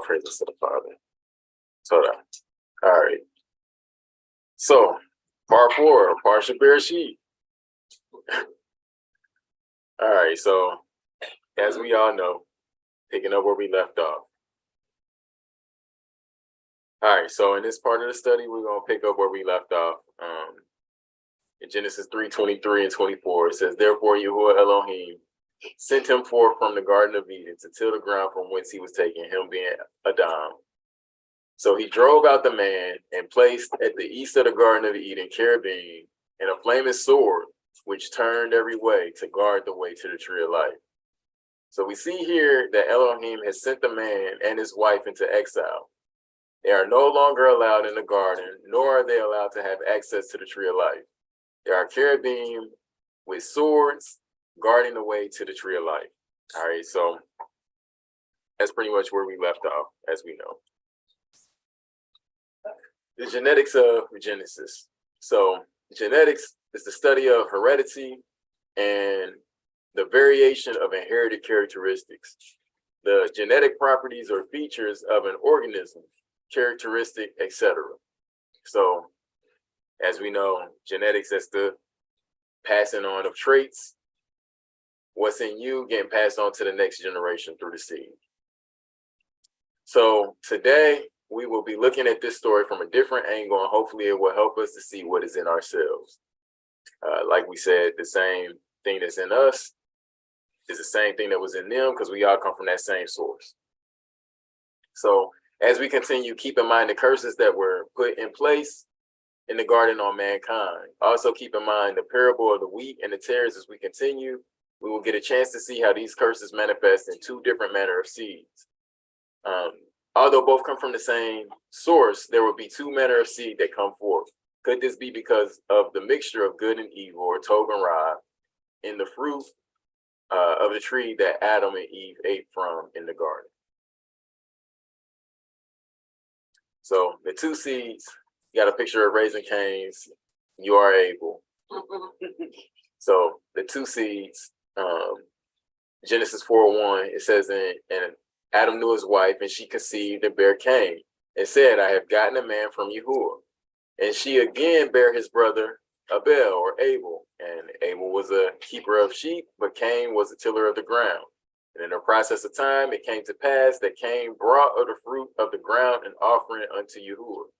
Praises to the Father. So, all right. So, part 4, Parsha Bereshit. All right. So, as we all know, picking up where we left off. All right. So, in this part of the study, we're going to pick up where we left off. In Genesis 3:23 and 24, it says, "Therefore, Yahuwah Elohim sent him forth from the Garden of Eden to till the ground from whence he was taken, him being Adam. So he drove out the man and placed at the east of the Garden of Eden cherubim and a flaming sword, which turned every way to guard the way to the tree of life." So we see here that Elohim has sent the man and his wife into exile. They are no longer allowed in the garden, nor are they allowed to have access to the tree of life. There are cherubim with swords guarding the way to the tree of life. All right, so that's pretty much where we left off, as we know. The genetics of Genesis. So genetics is the study of heredity and the variation of inherited characteristics. The genetic properties or features of an organism, characteristic, etc. So as we know, genetics is the passing on of traits. What's in you getting passed on to the next generation through the seed. So today we will be looking at this story from a different angle, and hopefully it will help us to see what is in ourselves. Like we said, the same thing that's in us is the same thing that was in them, because we all come from that same source. So as we continue, keep in mind the curses that were put in place in the garden on mankind. Also keep in mind the parable of the wheat and the tares. As we continue, we will get a chance to see how these curses manifest in two different manner of seeds. Although both come from the same source, there will be two manner of seed that come forth. Could this be because of the mixture of good and evil, or tov and ra, in the fruit of the tree that Adam and Eve ate from in the garden? So the two seeds, you got a picture of raising canes, you are able. So the two seeds, Genesis 4:1, it says, and Adam knew his wife, and she conceived and bare Cain, and said, I have gotten a man from Yahuwah. And she again bare his brother Abel, or Abel. And Abel was a keeper of sheep, but Cain was a tiller of the ground. And in the process of time, it came to pass that Cain brought of the fruit of the ground an offering unto Yahuwah.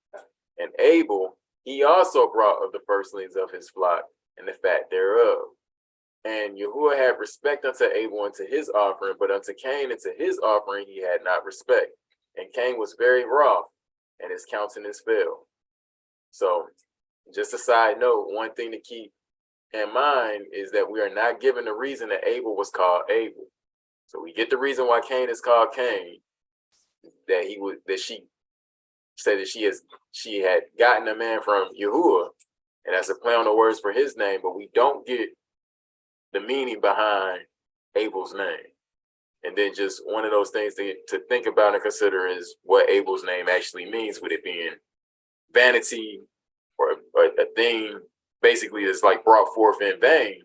And Abel, he also brought of the firstlings of his flock and the fat thereof. And Yahuwah had respect unto Abel and to his offering, but unto Cain and to his offering he had not respect. And Cain was very wroth, and his countenance fell. So, just a side note, one thing to keep in mind is that we are not given the reason that Abel was called Abel. So we get the reason why Cain is called Cain, that she said that she had gotten a man from Yahuwah, and that's a play on the words for his name, but we don't get the meaning behind Abel's name. And then just one of those things to think about and consider is what Abel's name actually means, with it being vanity or a thing basically that's like brought forth in vain.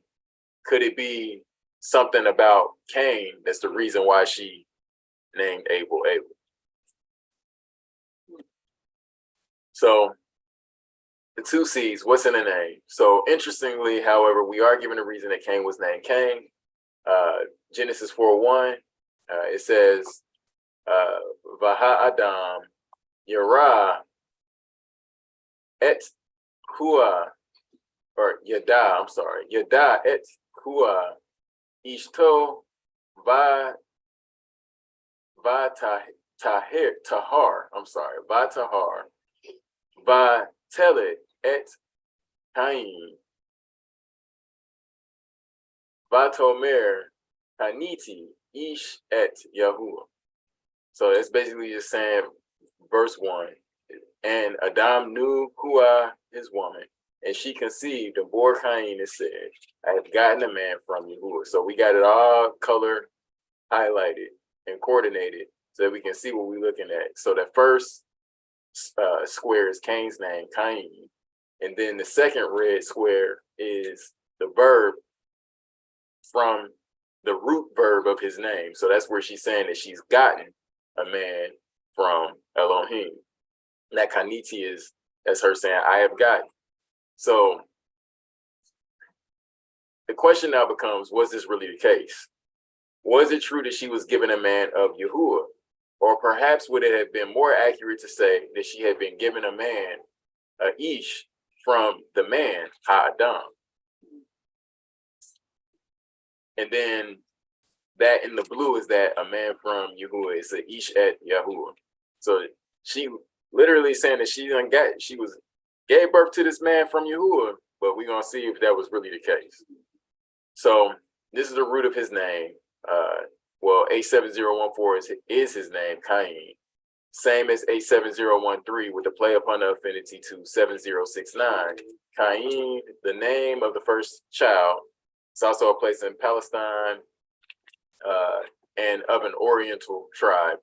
Could it be something about Cain that's the reason why she named Abel Abel? So the two seeds, what's in the name? So interestingly, however, we are given a reason that Cain was named Cain. Genesis 4:1, it says, Vaha Adam Yara et Hua, or Yada, I'm sorry, Yada et Hua Ishto Va Tahar, I'm sorry, Va Tahar Va Telet et Cain Vatomer Haniti Ish et Yahuwah. So it's basically just saying, verse 1, and Adam knew Hua, his woman, and she conceived and bore Cain and said, I have gotten a man from Yahuwah. So we got it all color highlighted and coordinated so that we can see what we're looking at. So the first square is Cain's name, Cain. And then the second red square is the verb from the root verb of his name. So that's where she's saying that she's gotten a man from Elohim. And that kaniti is, as her saying, I have gotten. So the question now becomes, was this really the case? Was it true that she was given a man of Yahuwah? Or perhaps would it have been more accurate to say that she had been given a man, a ish, from the man, Ha-Adam? And then that in the blue is that a man from Yahuwah. It's a ish at Yahuwah. So she literally saying that she gave birth to this man from Yahuwah, but we're gonna see if that was really the case. So this is the root of his name. Well, 87014 is his name, Cain. Same as 87013 with the play upon the affinity to 7069. Cain, the name of the first child. It's also a place in Palestine and of an Oriental tribe,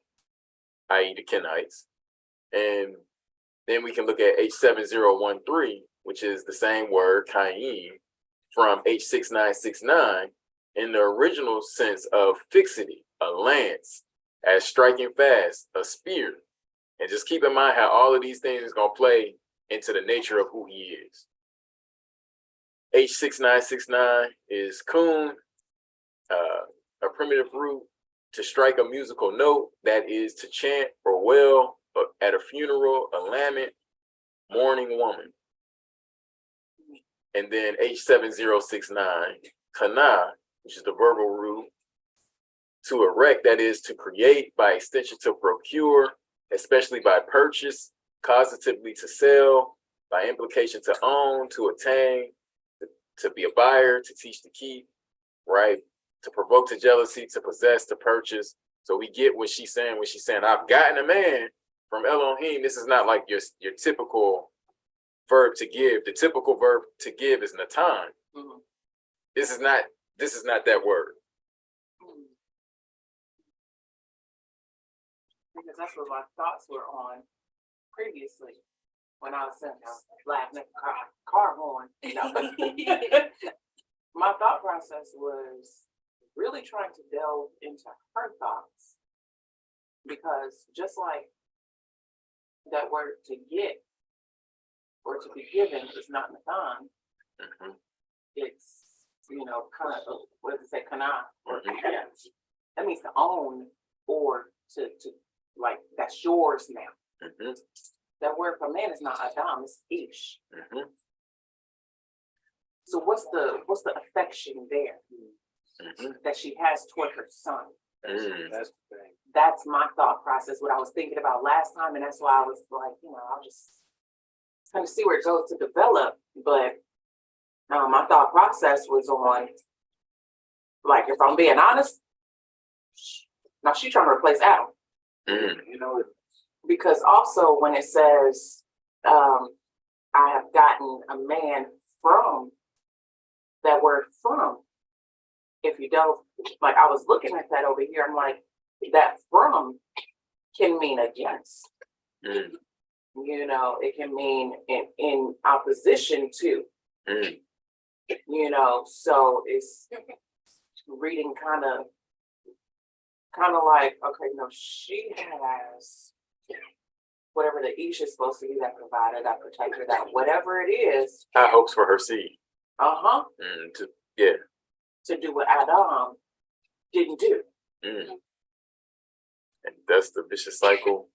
i.e. the Kenites. And then we can look at H7013, which is the same word, Cain, from H6969 in the original sense of fixity, a lance, as striking fast, a spear. And just keep in mind how all of these things is going to play into the nature of who he is. H6969 is kun, a primitive root to strike a musical note, that is to chant or wail at a funeral, a lament, mourning woman. And then H7069, kana, which is the verbal root, to erect, that is to create, by extension to procure, especially by purchase, causatively to sell, by implication to own, to attain, to be a buyer, to teach, to keep, right? To provoke to jealousy, to possess, to purchase. So we get what she's saying when she's saying, I've gotten a man from Elohim. This is not like your typical verb to give. The typical verb to give is natan. Mm-hmm. This is not that word. Because that's what my thoughts were on previously when I was laughing at the car horn. You know? My thought process was really trying to delve into her thoughts, because just like that word to get or to be given is not Nathan. Mm-hmm. It's, kind of, what does it say, kana, or that means to own or to like, that's yours now. Mm-hmm. That word for man is not Adam, it's ish. Mm-hmm. So what's the affection there that she has toward her son? That's my thought process, what I was thinking about last time, and that's why I was like, I'll just kind of see where it goes to develop. But my thought process was on, like, if I'm being honest, now she's trying to replace Adam. Because also when it says, I have gotten a man from, that word from, if you don't, like, I was looking at that over here, I'm like, that from can mean against. It can mean in opposition to. So it's reading kind of like, okay, she has whatever the ish is supposed to be, that provider, that protector, that whatever it is. High hopes for her seed. To do what Adam didn't do. And that's the vicious cycle.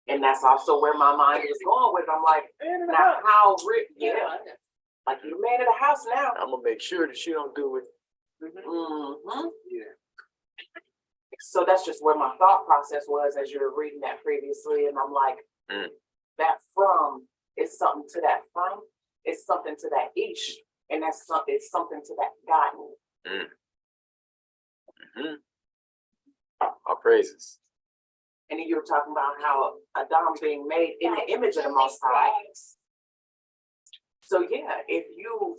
And that's also where my mind is going with. I'm like, now how rich? Like, you're the man of the house now. I'm gonna make sure that you don't do it. So that's just where my thought process was as you were reading that previously, and I'm like, that from is something to that from. It's something to that ish, and it's something to that gotten. Our praises. And then you were talking about how Adam being made in the image of the Most High. So yeah, if you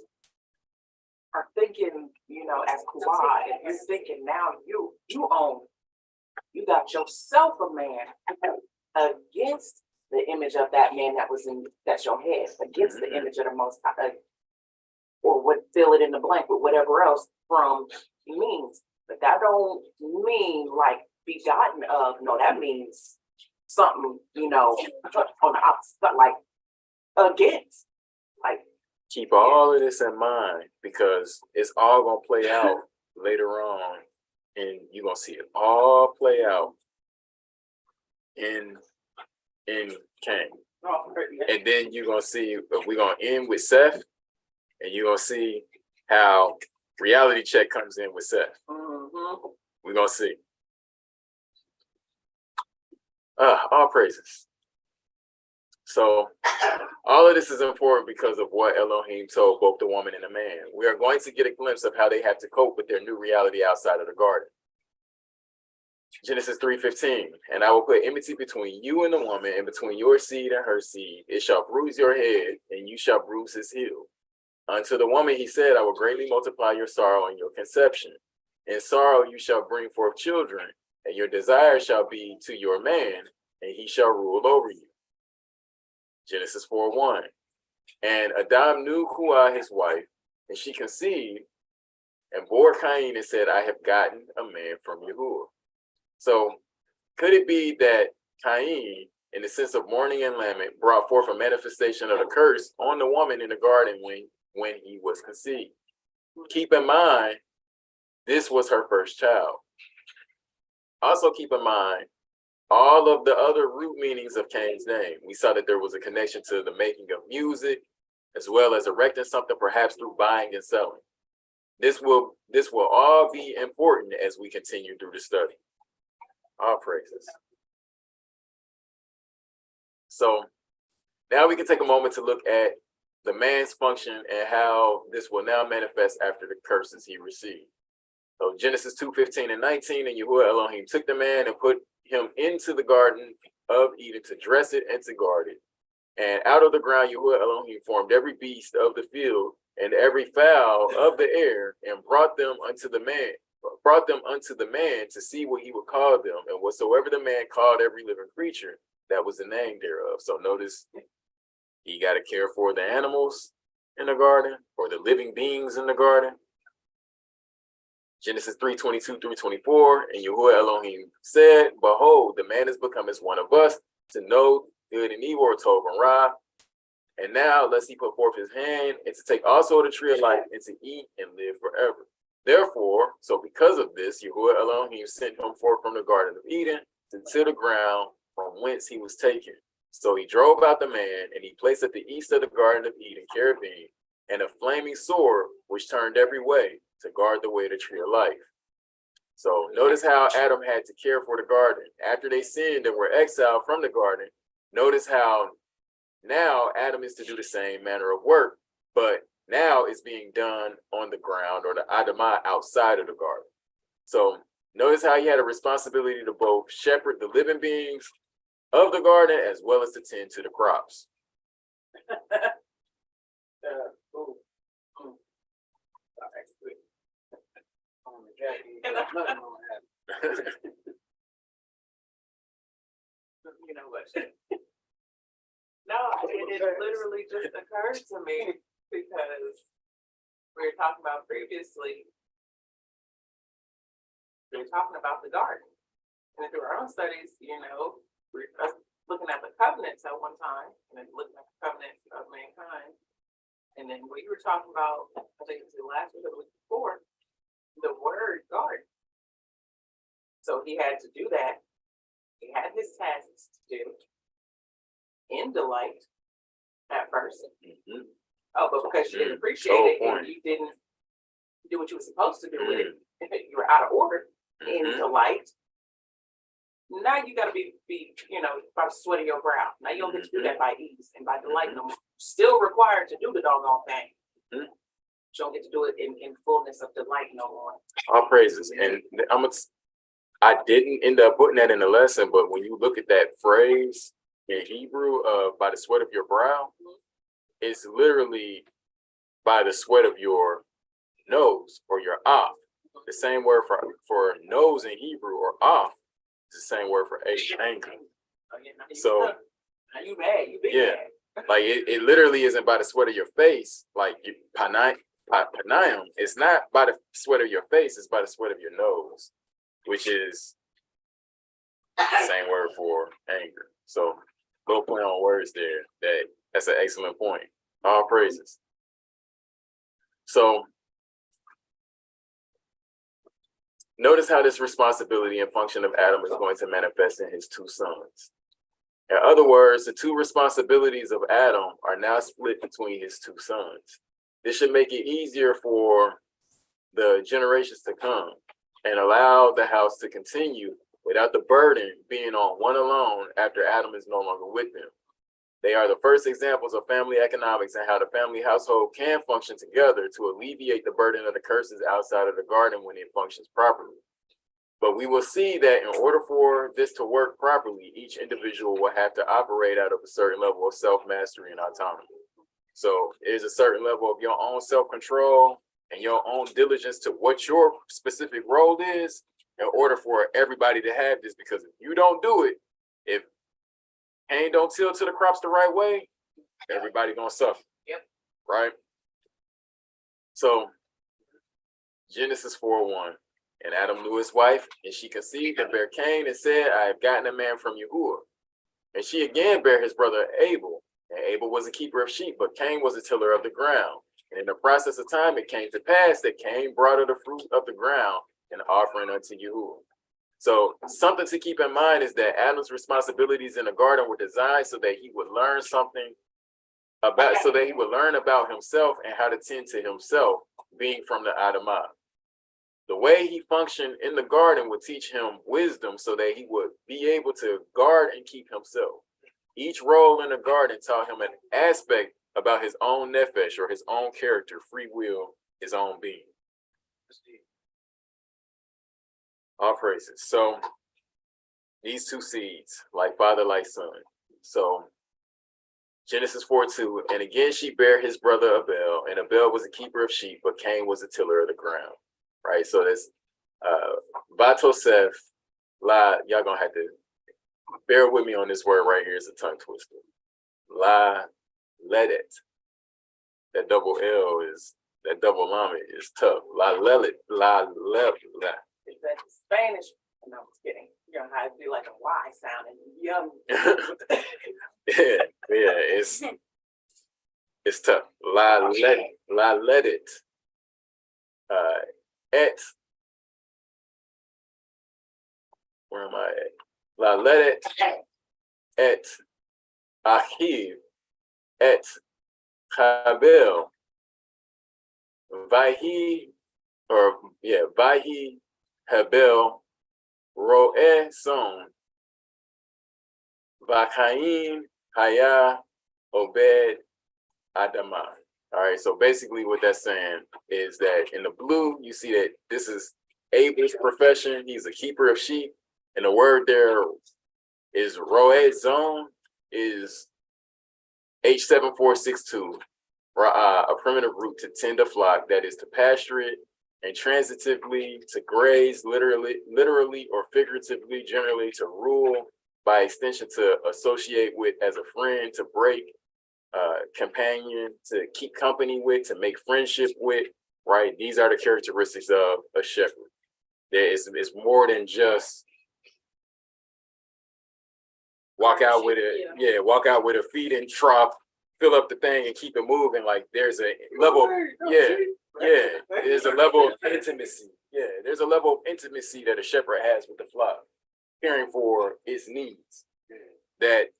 are thinking, as Kuwad, if you're thinking now you you got yourself a man against the image of that man that's your head, against the image of the Most High, or what, fill it in the blank with whatever else from means. But that don't mean like begotten of. No, that means something, on the opposite, like against. Like, keep all of this in mind, because it's all gonna play out later on, and you're gonna see it all play out in Cain. And then you're gonna see, we're gonna end with Seth, and you're gonna see how reality check comes in with Seth. We're gonna see. All praises. So all of this is important because of what Elohim told both the woman and the man. We are going to get a glimpse of how they have to cope with their new reality outside of the garden. Genesis 3:15, and I will put enmity between you and the woman, and between your seed and her seed. It shall bruise your head, and you shall bruise his heel. Unto the woman he said, I will greatly multiply your sorrow and your conception. In sorrow you shall bring forth children, and your desire shall be to your man, and he shall rule over you. Genesis 4:1, and Adam knew Huah his wife, and she conceived, and bore Cain, and said, I have gotten a man from Yahuwah. So could it be that Cain, in the sense of mourning and lament, brought forth a manifestation of the curse on the woman in the garden when he was conceived? Keep in mind, this was her first child. Also keep in mind all of the other root meanings of Cain's name. We saw that there was a connection to the making of music, as well as erecting something, perhaps through buying and selling. This will all be important as we continue through the study. All praises. So now we can take a moment to look at the man's function and how this will now manifest after the curses he received. So Genesis 2:15 and 19, and Yahuwah Elohim took the man and put him into the garden of Eden to dress it and to guard it. And out of the ground Yahuwah Elohim formed every beast of the field and every fowl of the air, and brought them unto the man to see what he would call them. And whatsoever the man called every living creature, that was the name thereof. So notice, he got to care for the animals in the garden, or the living beings in the garden. Genesis 3:22 through 24, and Yahuwah Elohim said, behold, the man is become as one of us, to know good and evil, or tov and ra. And now lest he put forth his hand, and to take also the tree of life, and to eat and live forever. Therefore, so because of this, Yahuwah Elohim sent him forth from the Garden of Eden to the ground from whence he was taken. So he drove out the man, and he placed at the east of the Garden of Eden cherubim, and a flaming sword which turned every way, to guard the way of the tree of life. So notice how Adam had to care for the garden. After they sinned and were exiled from the garden, notice how now Adam is to do the same manner of work, but now it's being done on the ground, or the Adamah, outside of the garden. So notice how he had a responsibility to both shepherd the living beings of the garden as well as to tend to the crops. You know what? No, it literally just occurred to me because we were talking about previously. We were talking about the garden, and through our own studies, we're looking at the covenants at one time, and then looking at the covenants of mankind, and then we were talking about, I think it was the last week or the week before, the word garden. So he had to do that. He had his tasks to do in delight at first. Oh, but because you didn't appreciate it and you didn't do what you were supposed to do with it, you were out of order in delight. Now you got to be by the sweat of your brow. Now you don't get to do that by ease and by delight no more. Still required to do the doggone thing. You don't get to do it in fullness of delight no more. All praises. And I didn't end up putting that in the lesson, but when you look at that phrase in Hebrew, by the sweat of your brow, it's literally by the sweat of your nose, or your af. The same word for nose in Hebrew, or af, is the same word for anger. So now you mad, you big mad. Like it literally isn't by the sweat of your face, like panayim. It's not by the sweat of your face, it's by the sweat of your nose, which is Same word for anger. So little play on words there. That's an excellent point. All praises. So notice how this responsibility and function of Adam is going to manifest in his two sons. In other words, the two responsibilities of Adam are now split between his two sons. This should make it easier for the generations to come and allow the house to continue without the burden being on one alone after Adam is no longer with them. They are the first examples of family economics and how the family household can function together to alleviate the burden of the curses outside of the garden when it functions properly. But we will see that in order for this to work properly, each individual will have to operate out of a certain level of self-mastery and autonomy. So there's a certain level of your own self-control and your own diligence to what your specific role is in order for everybody to have this, because if you don't do it, if Cain don't till to the crops the right way, everybody gonna suffer. Yep. Right? So Genesis 4:1. And Adam knew his wife, and she conceived and bare Cain and said, I have gotten a man from Yahuwah. And she again bare his brother Abel. And Abel was a keeper of sheep, but Cain was a tiller of the ground. And in the process of time, it came to pass that Cain brought her the fruit of the ground, an offering unto Yahuwah. So something to keep in mind is that Adam's responsibilities in the garden were designed so that he would learn something about, so that he would learn about himself and how to tend to himself, being from the Adamah. The way he functioned in the garden would teach him wisdom so that he would be able to guard and keep himself. Each role in the garden taught him an aspect about his own nefesh, or his own character, free will, his own being. All praises. So these two seeds, like father, like son. So Genesis 4:2, and again she bare his brother Abel, and Abel was a keeper of sheep, but Cain was a tiller of the ground. Right, so there's Batosef, La, y'all gonna have to bear with me on this word right here. It's a tongue twister. La Ledet. That double L is, that double llama is tough. La Lelet, La Lelet. Is that Spanish? No, I'm just kidding. You know how to do like a Y sound and yum. yeah, it's tough. La Ledet. Et, where am I at? La Ledet et Achiv et Chabel Vahi, Vahi Habel Roe Son Vakain Haya Obed Adamah. All right, so basically what that's saying is that in the blue, you see that this is Abel's profession. He's a keeper of sheep. And the word there is roed zone, is H7462, a primitive root to tend a flock, that is to pasture it, and transitively to graze, literally or figuratively, generally to rule, by extension to associate with as a friend, to break, companion, to keep company with, to make friendship with, right? These are the characteristics of a shepherd. It's more than just walk out with a feeding trough, fill up the thing and keep it moving. Like there's a level, there's a level of intimacy. Yeah, there's a level of intimacy that a shepherd has with the flock, caring for its needs. That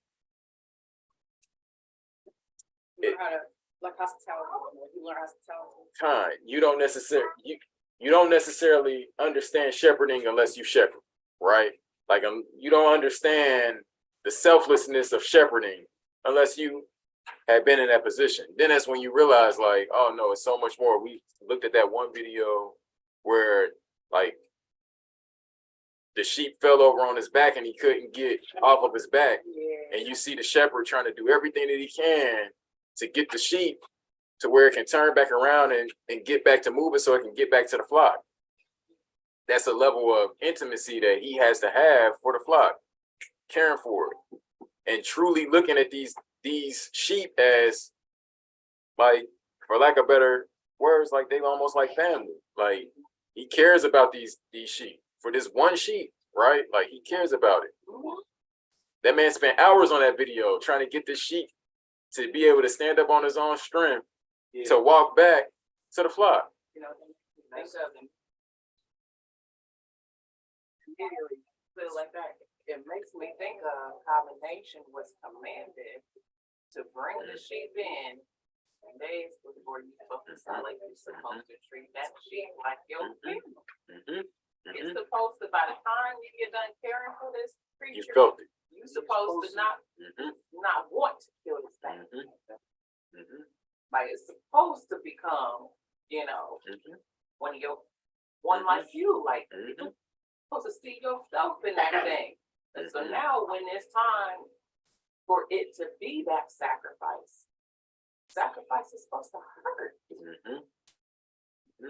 like hospitality. You learn hospitality. Kind. You don't necessarily understand shepherding unless you shepherd, right? Like you don't understand the selflessness of shepherding unless you have been in that position. Then that's when you realize, like, oh no, it's so much more. We looked at that one video where like the sheep fell over on his back and he couldn't get off of his back. Yeah. And you see the shepherd trying to do everything that he can to get the sheep to where it can turn back around and get back to moving so it can get back to the flock. That's a level of intimacy that he has to have for the flock, caring for it, and truly looking at these sheep as, like, for lack of better words, like they almost like family. Like he cares about these sheep. For this one sheep, right? Like he cares about it. Mhm. That man spent hours on that video trying to get this sheep to be able to stand up on his own strength to walk back to the flock. You know, think of them. Immediately feel like that. It makes me think of how the nation was commanded to bring the sheep in. And days before you supposed to sound like you're supposed to treat that sheep like your family. It's supposed to, by the time you get done caring for this You creature, felt it. you're supposed to not want to kill this thing. Like it's supposed to become, you know, one of your one like you, like you're supposed to see yourself in that thing. And so now when it's time for it to be that sacrifice is supposed to hurt.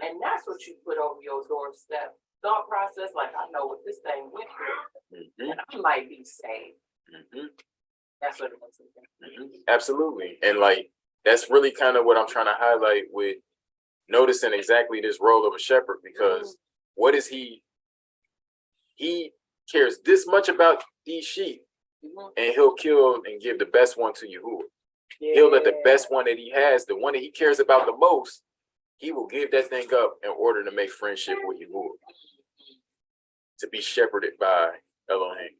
And that's what you put over your doorstep. Thought process, like I know what this thing went through, and I might be saved. That's what it was. Absolutely. And like that's really kind of what I'm trying to highlight with noticing exactly this role of a shepherd, because what is he cares this much about these sheep, and he'll kill and give the best one to Yahuwah. He'll let the best one that he has, the one that he cares about the most, he will give that thing up in order to make friendship with Yahuwah, to be shepherded by Elohim.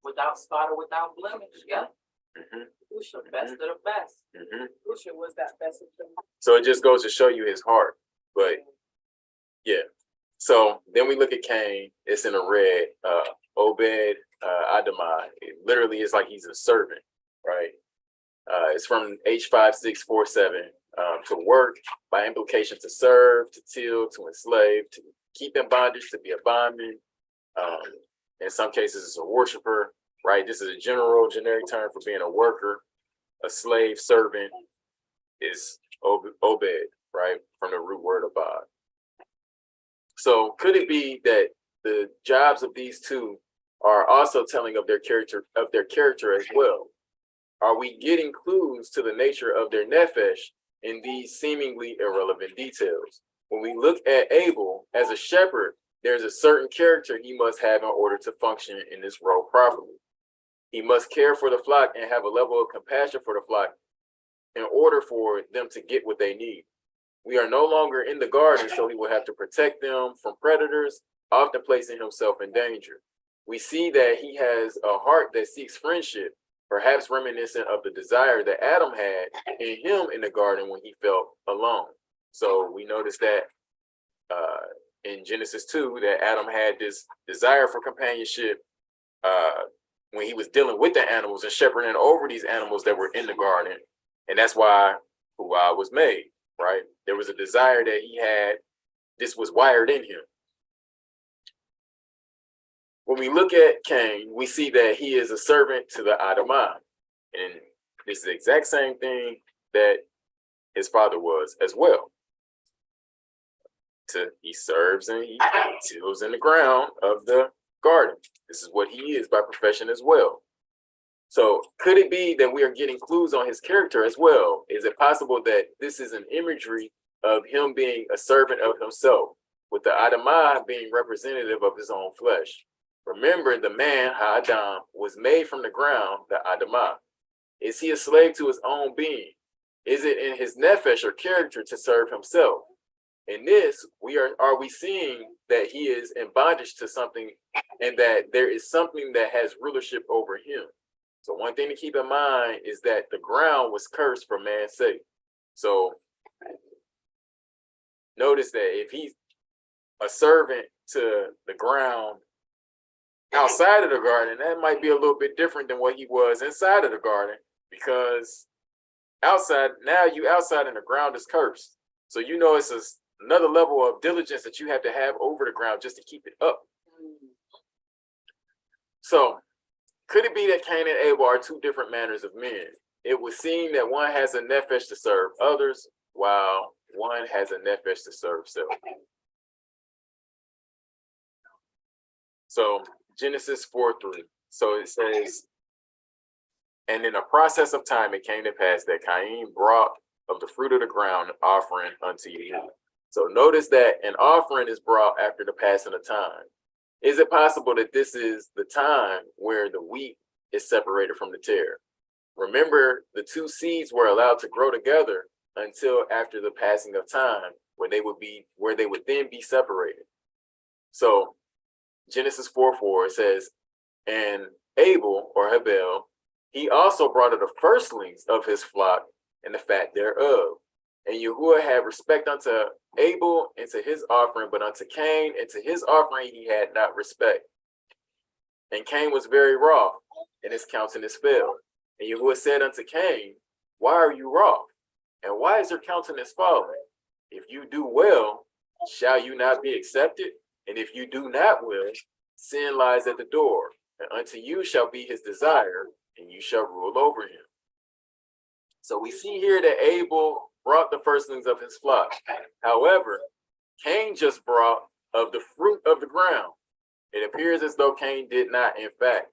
Without spot or without blemish, yeah. Who's the best of the best? Who was that best of the best? So it just goes to show you his heart. But yeah. So then we look at Cain. It's in a red. Obed Adamai. It literally is like he's a servant, right? It's from H5647. To work, by implication, to serve, to till, to enslave, to keep in bondage, to be a bondman. In some cases, it's a worshiper, right? This is a generic term for being a worker. A slave servant is Obed, right? From the root word abad. So could it be that the jobs of these two are also telling of their character as well? Are we getting clues to the nature of their nefesh in these seemingly irrelevant details? When we look at Abel as a shepherd, there's a certain character he must have in order to function in this role properly. He must care for the flock and have a level of compassion for the flock in order for them to get what they need. We are no longer in the garden, so he will have to protect them from predators, often placing himself in danger. We see that he has a heart that seeks friendship, perhaps reminiscent of the desire that Adam had in him in the garden when he felt alone. So we notice that in Genesis 2, that Adam had this desire for companionship when he was dealing with the animals and shepherding over these animals that were in the garden. And that's why Huah was made, right? There was a desire that he had. This was wired in him. When we look at Cain, we see that he is a servant to the Adamah. And this is the exact same thing that his father was as well. He serves and he tills in the ground of the garden. This is what he is by profession as well. So could it be that we are getting clues on his character as well? Is it possible that this is an imagery of him being a servant of himself, with the Adamah being representative of his own flesh? Remember, the man, Ha'adam, was made from the ground, the Adamah. Is he a slave to his own being? Is it in his nefesh or character to serve himself? In this, are we seeing that he is in bondage to something, and that there is something that has rulership over him? So one thing to keep in mind is that the ground was cursed for man's sake. So notice that if he's a servant to the ground outside of the garden, that might be a little bit different than what he was inside of the garden, because outside, now you outside and the ground is cursed. So you know it's another level of diligence that you have to have over the ground just to keep it up. So could it be that Cain and Abel are two different manners of men? It would seem that one has a nefesh to serve others, while one has a nefesh to serve self. So Genesis 4:3. So it says, and in the process of time, it came to pass that Cain brought of the fruit of the ground an offering unto Yahuwah. So notice that an offering is brought after the passing of time. Is it possible that this is the time where the wheat is separated from the tare? Remember, the two seeds were allowed to grow together until after the passing of time, where they would then be separated. So Genesis 4:4 says, and Abel or Habel, he also brought of the firstlings of his flock and the fat thereof. And Yahuwah had respect unto Abel and to his offering, but unto Cain and to his offering he had not respect. And Cain was very wroth, and his countenance fell. And Yahuwah said unto Cain, why are you wroth? And why is your countenance falling? If you do well, shall you not be accepted? And if you do not well, sin lies at the door, and unto you shall be his desire, and you shall rule over him. So we see here that Abel brought the firstlings of his flock. However, Cain just brought of the fruit of the ground. It appears as though Cain did not, in fact.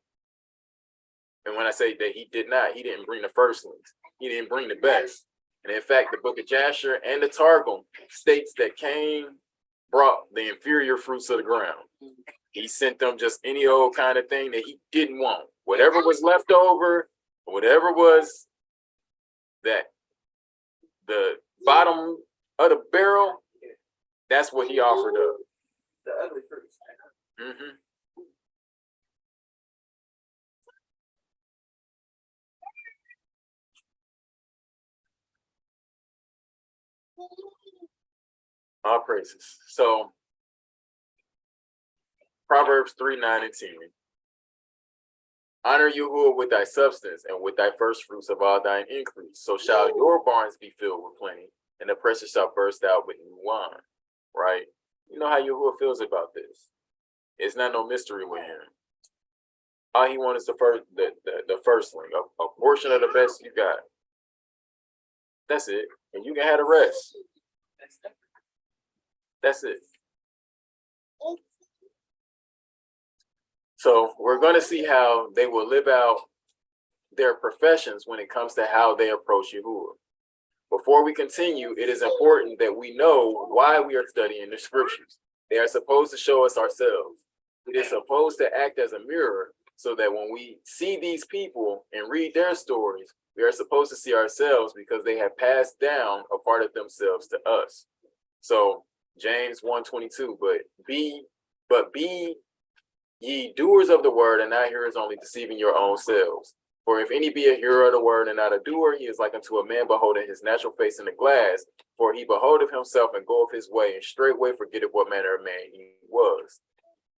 And when I say that he did not, he didn't bring the firstlings. He didn't bring the best. And in fact, the book of Jasher and the Targum states that Cain brought the inferior fruits of the ground. He sent them just any old kind of thing that he didn't want. Whatever was left over, whatever was that the bottom of the barrel, that's what he offered up. The ugly fruits. Mm-hmm. All praises. So Proverbs 3:9-10. Honor Yahuwah with thy substance and with thy first fruits of all thine increase. So shall your barns be filled with plenty, and the precious shall burst out with new wine. Right? You know how Yahuwah feels about this. It's not no mystery with him. All he wants is the firstling, a portion of the best you got. That's it. And you can have the rest. That's it. So we're going to see how they will live out their professions when it comes to how they approach Yahuwah. Before we continue, it is important that we know why we are studying the scriptures. They are supposed to show us ourselves. It is supposed to act as a mirror so that when we see these people and read their stories, we are supposed to see ourselves because they have passed down a part of themselves to us. So James 1:22, but be ye doers of the word and not hearers only, deceiving your own selves. For if any be a hearer of the word and not a doer, he is like unto a man beholding his natural face in the glass. For he beholdeth himself and goeth his way, and straightway forgetteth what manner of man he was.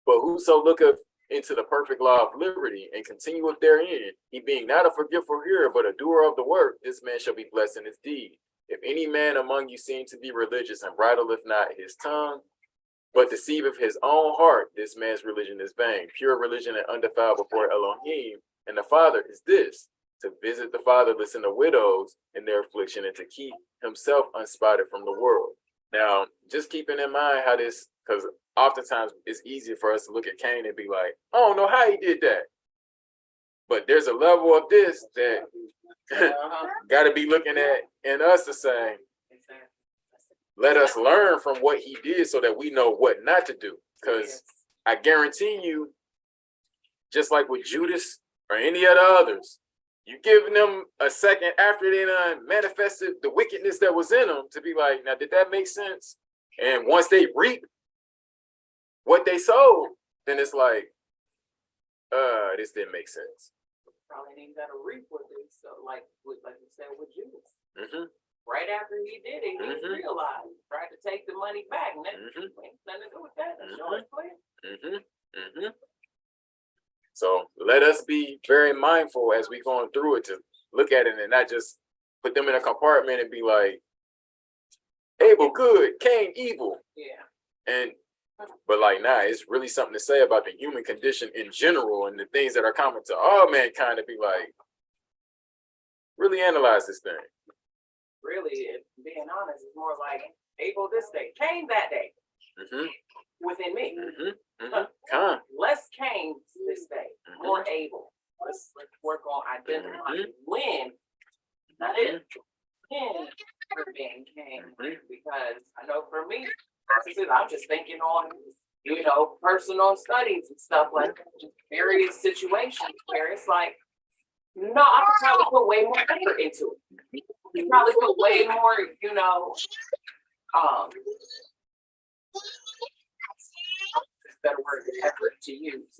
But whoso looketh into the perfect law of liberty and continueth therein, he being not a forgetful hearer, but a doer of the work, this man shall be blessed in his deed. If any man among you seem to be religious and bridleth not his tongue, but deceiveth his own heart, this man's religion is vain. Pure religion and undefiled before Elohim and the Father is this, to visit the fatherless and the widows in their affliction and to keep himself unspotted from the world. Now, just keeping in mind how this, because oftentimes it's easier for us to look at Cain and be like, I don't know how he did that. But there's a level of this that got to be looking at in us to say, let us learn from what he did so that we know what not to do. Because I guarantee you, just like with Judas or any of the others, you giving them a second after they done manifested the wickedness that was in them to be like, now, did that make sense? And once they reap what they sowed, then it's like, this didn't make sense. Probably ain't got to reap what they so like you said with Judas. Mm-hmm. Right after he did it, he realized, tried to take the money back. And that ain't nothing to do with that. That's yours, clear. So let us be very mindful as we going through it to look at it and not just put them in a compartment and be like, Abel good, Cain evil. Yeah. But like, nah, it's really something to say about the human condition in general and the things that are common to all mankind to be like, really analyze this thing. Really, being honest, it's more like Abel this day, Cain that day. Within me. Less Cain this day, more Abel. Let's work on identifying when, not if, when for being Cain. Because I know for me, I'm just thinking on personal studies and stuff like that, just various situations where it's like, no, I could probably put way more effort into it. You probably put way more, it's a better word than effort to use.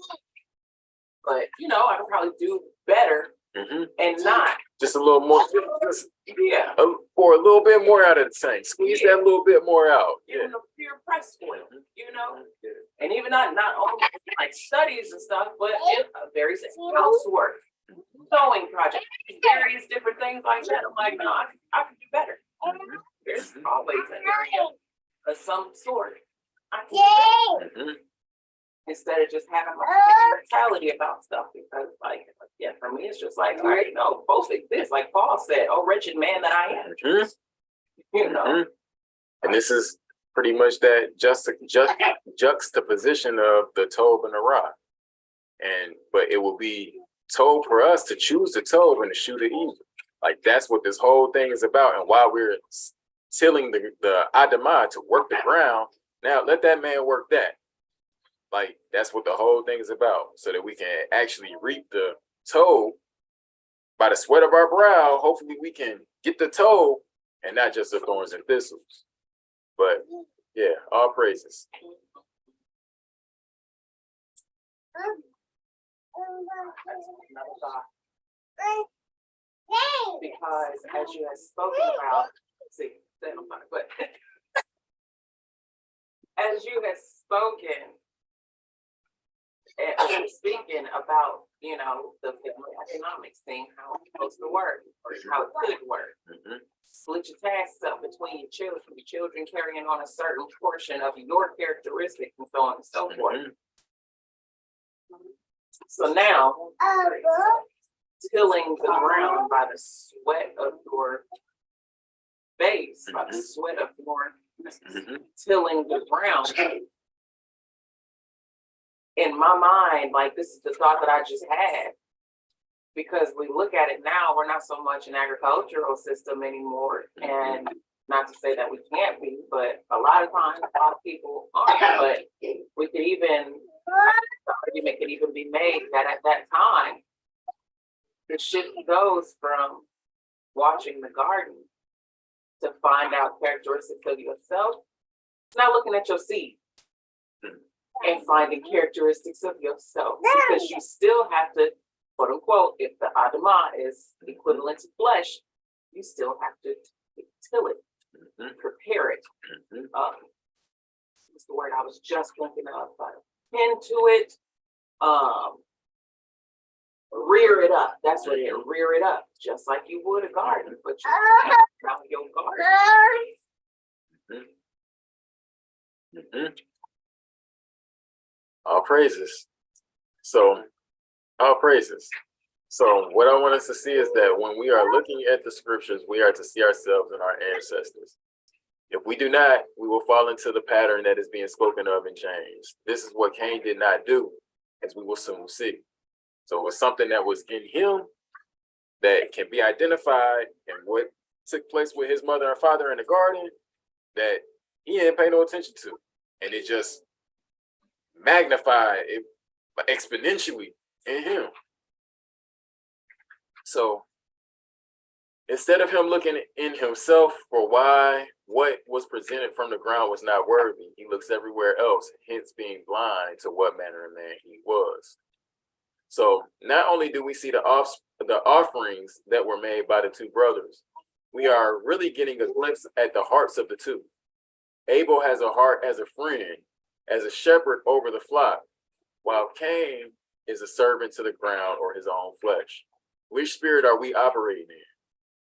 But I could probably do better and not. Just a little more, Yeah. or a little bit more out of the tank. Squeeze that little bit more out. You're pressed for it, and even not only like studies and stuff, but various housework, sewing projects, various different things like that. I'm like, no, I could do better. There's always an area of some sort I can do better. Instead of just having my mentality about stuff, because for me it's just like, all right, no, both exist. Like Paul said, "Oh, wretched man that I am." And this is pretty much that juxtaposition of the Tov and the Ra. But it will be told for us to choose the Tov and to shoot the evil. Like that's what this whole thing is about. And while we're tilling the Adamah to work the ground, now let that man work that. Like that's what the whole thing is about, so that we can actually reap the Tov by the sweat of our brow. Hopefully we can get the Tov and not just the thorns and thistles. But yeah, all praises. Another thought. Because as you have spoken about, but as you have spoken and speaking about, the family economics thing, how it's supposed to work, or how it could work. Split your tasks up between your children carrying on a certain portion of your characteristics and so on and so forth. So now, tilling the ground by the sweat of your face, by the sweat of your tilling the ground. In my mind, like this is the thought that I just had, because we look at it now, we're not so much an agricultural system anymore, and not to say that we can't be, but a lot of times, a lot of people aren't. But we could even, the argument could even be made that at that time, the shift goes from watching the garden to find out characteristics of yourself, not looking at your seed and finding characteristics of yourself, because you still have to, quote unquote, if the Adamah is equivalent to flesh, you still have to till it, prepare it. What's the word I was just thinking of? Tend to it, rear it up. That's what it is. Rear it up, just like you would a garden, but you around your garden. All praises. So, all praises. So, what I want us to see is that when we are looking at the scriptures, we are to see ourselves in our ancestors. If we do not, we will fall into the pattern that is being spoken of in James. This is what Cain did not do, as we will soon see. So, it was something that was in him that can be identified, and what took place with his mother and father in the garden that he didn't pay no attention to. And it just magnified it exponentially in him. So instead of him looking in himself for why what was presented from the ground was not worthy, he looks everywhere else, hence being blind to what manner of man he was. So not only do we see the offerings that were made by the two brothers, we are really getting a glimpse at the hearts of the two. Abel has a heart as a friend, as a shepherd over the flock, while Cain is a servant to the ground or his own flesh. Which spirit are we operating in?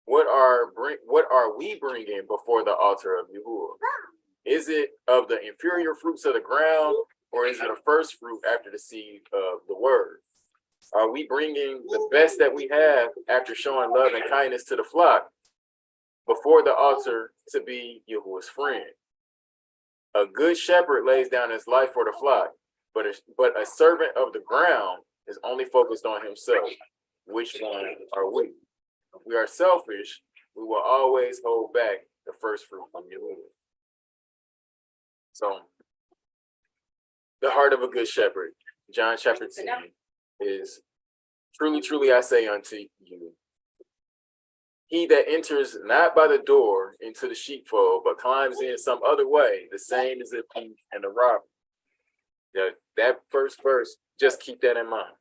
What are we bringing before the altar of Yahuwah? Is it of the inferior fruits of the ground, or is it a first fruit after the seed of the word? Are we bringing the best that we have after showing love and kindness to the flock before the altar to be Yahuwah's friend? A good shepherd lays down his life for the flock, but a servant of the ground is only focused on himself. Which one are we? If we are selfish, we will always hold back the first fruit from Yahuwah. So the heart of a good shepherd, John chapter 10, is truly, truly I say unto you, he that enters not by the door into the sheepfold, but climbs in some other way, the same is a thief and a robber. That first verse, just keep that in mind.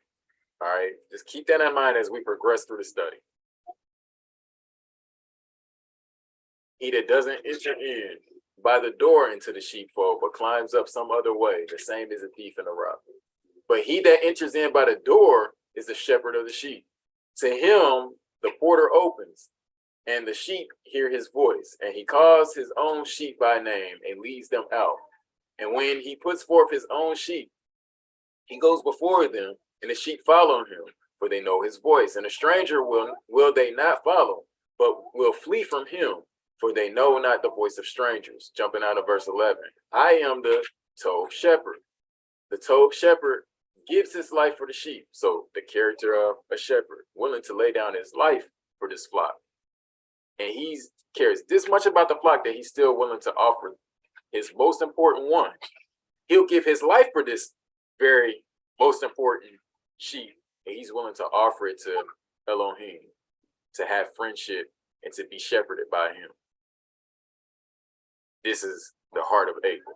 All right, just keep that in mind as we progress through the study. He that doesn't enter in by the door into the sheepfold, but climbs up some other way, the same is a thief and a robber. But he that enters in by the door is the shepherd of the sheep. To him the porter opens, and the sheep hear his voice, and he calls his own sheep by name and leads them out. And when he puts forth his own sheep, he goes before them, and the sheep follow him, for they know his voice. And a stranger will they not follow, but will flee from him, for they know not the voice of strangers. Jumping out of verse 11. I am the told shepherd. The told shepherd gives his life for the sheep. So the character of a shepherd, willing to lay down his life for this flock. And he cares this much about the flock that he's still willing to offer his most important one. He'll give his life for this very most important sheep, and he's willing to offer it to Elohim, to have friendship and to be shepherded by him. This is the heart of Abel.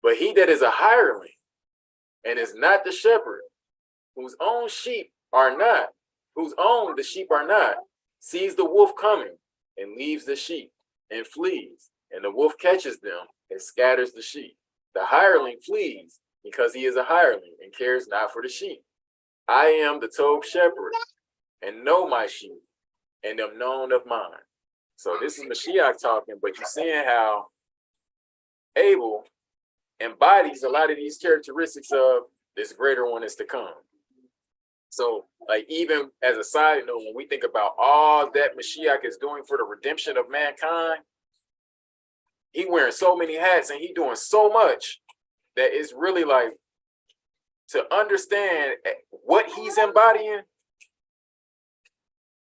But he that is a hireling and is not the shepherd, whose own sheep are not, whose own the sheep are not, sees the wolf coming and leaves the sheep and flees, and the wolf catches them and scatters the sheep. The hireling flees because he is a hireling and cares not for the sheep. I am the told shepherd and know my sheep and am known of mine. So this is Mashiach talking, but you're seeing how Abel embodies a lot of these characteristics of this greater one is to come. So, like, even as a side note, when we think about all that Mashiach is doing for the redemption of mankind, he wearing so many hats and he doing so much that it's really like to understand what he's embodying.